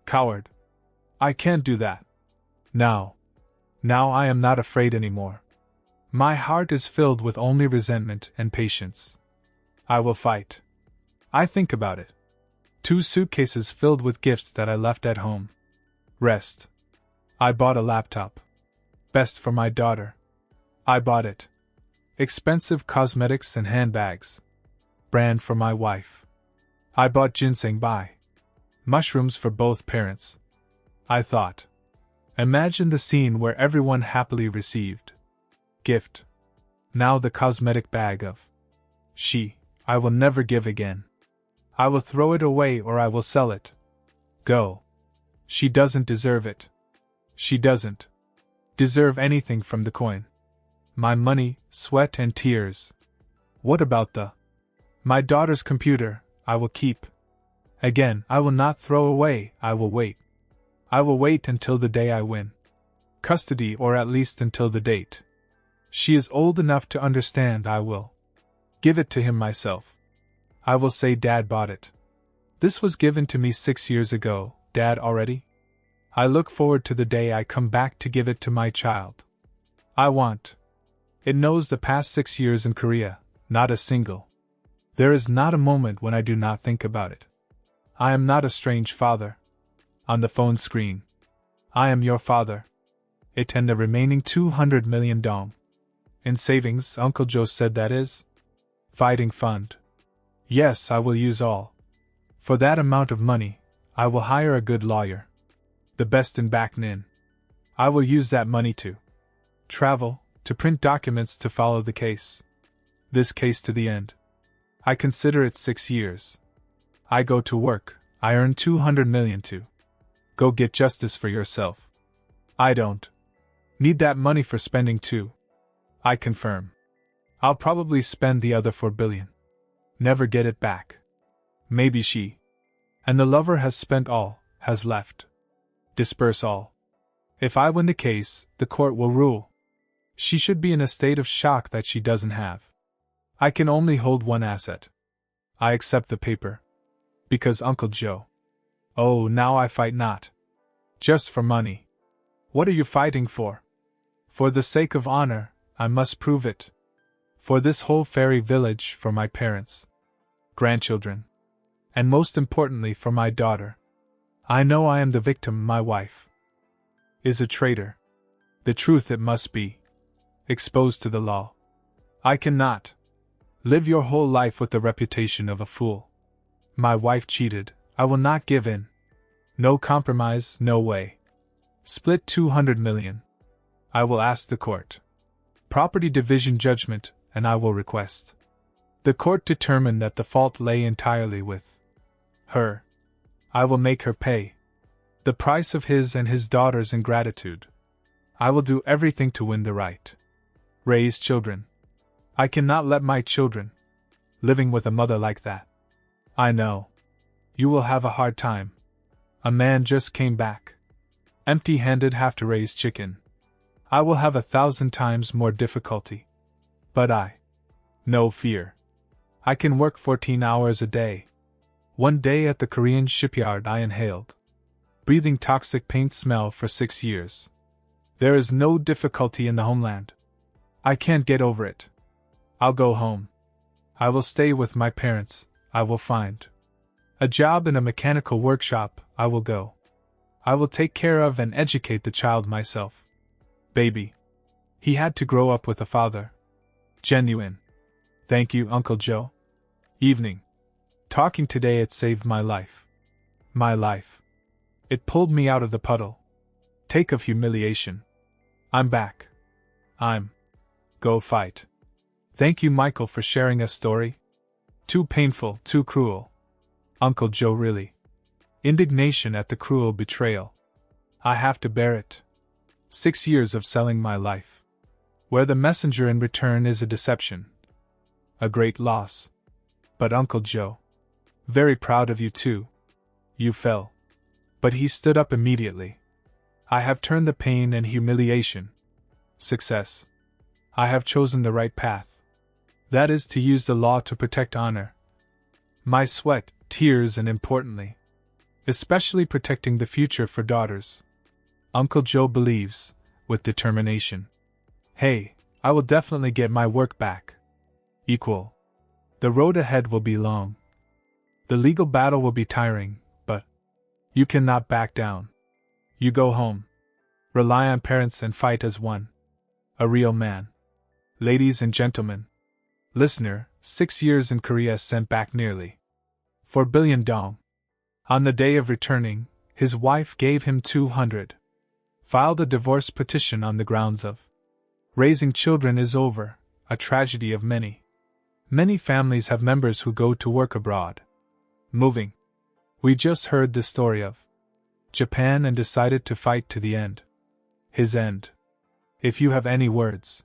Coward. I can't do that. Now I am not afraid anymore. My heart is filled with only resentment and patience. I will fight. I think about it. 2 suitcases filled with gifts that I left at home. Rest. I bought a laptop. Best for my daughter. I bought it. Expensive cosmetics and handbags. Brand for my wife. I bought ginseng by. Mushrooms for both parents. I thought. Imagine the scene where everyone happily received. Gift. Now the cosmetic bag of. I will never give again. I will throw it away or I will sell it. Go. She doesn't deserve it. She doesn't deserve anything from the coin. My money, sweat and tears. What about my daughter's computer? I will keep. Again, I will not throw away, I will wait. I will wait until the day I win custody, or at least until the date. She is old enough to understand. I will give it to him myself. I will say Dad bought it. This was given to me 6 years ago, Dad already? I look forward to the day I come back to give it to my child. I want. It knows the past 6 years in Korea, not a single. There is not a moment when I do not think about it. I am not a strange father. On the phone screen. I am your father. It and the remaining 200 million dong. In savings, Uncle Joe said, that is. Fighting fund. Yes, I will use all. For that amount of money, I will hire a good lawyer. The best in Bac Ninh. I will use that money to travel, to print documents to follow the case. This case to the end. I consider it 6 years. I go to work, I earn 200 million to go get justice for yourself. I don't need that money for spending too. I confirm. I'll probably spend the other 4 billion. Never get it back. Maybe she and the lover has spent all, has left. Disperse all. If I win the case, the court will rule. She should be in a state of shock that she doesn't have. I can only hold one asset. I accept the paper. Because Uncle Joe. Oh, now I fight not just for money. What are you fighting for? For the sake of honor, I must prove it. For this whole fairy village, for my parents, grandchildren, and most importantly for my daughter. I know I am the victim. My wife is a traitor. The truth, it must be exposed to the law. I cannot live your whole life with the reputation of a fool. My wife cheated. I will not give in. No compromise, no way. Split 200 million. I will ask the court. Property division judgment, and I will request the court determine that the fault lay entirely with her. I will make her pay the price of his and his daughter's ingratitude. I will do everything to win the right. Raise children. I cannot let my children living with a mother like that. I know. You will have a hard time. A man just came back. Empty-handed, have to raise chicken. I will have 1,000 times more difficulty. But no fear. I can work 14 hours a day. One day at the Korean shipyard I inhaled breathing toxic paint smell for 6 years. There is no difficulty in the homeland. I can't get over it. I'll go home. I will stay with my parents. I will find a job in a mechanical workshop. I will go. I will take care of and educate the child myself. Baby. He had to grow up with a father. Genuine. Thank you, Uncle Joe. Evening. Talking today, it saved my life. My life. It pulled me out of the puddle. Take of humiliation. I'm back. Go fight. Thank you, Michael, for sharing a story. Too painful, too cruel. Uncle Joe, really. Indignation at the cruel betrayal. I have to bear it. 6 years of selling my life. Where the messenger in return is a deception. A great loss. But Uncle Joe. Very proud of you too. You fell. But he stood up immediately. I have turned the pain and humiliation. Success. I have chosen the right path. That is to use the law to protect honor. My sweat, tears, and importantly, especially protecting the future for daughters. Uncle Joe believes, with determination. Hey, I will definitely get my work back. Equal. The road ahead will be long. The legal battle will be tiring, but you cannot back down. You go home. Rely on parents and fight as one. A real man. Ladies and gentlemen. Listener, 6 years in Korea sent back nearly 4 billion dong. On the day of returning, his wife gave him 200. Filed a divorce petition on the grounds of raising children is over, a tragedy of many. Many families have members who go to work abroad. Moving. We just heard the story of Japan and decided to fight to the end. His end. If you have any words,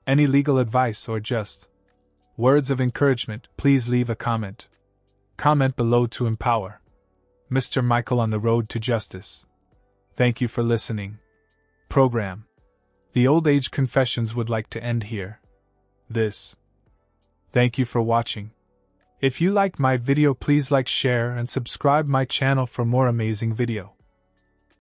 any legal advice or just words of encouragement, please leave a comment. Comment below to empower Mr. Michael on the road to justice. Thank you for listening. Program. The Old Age Confessions would like to end here. Thank you for watching. If you like my video, please like, share and subscribe my channel for more amazing video.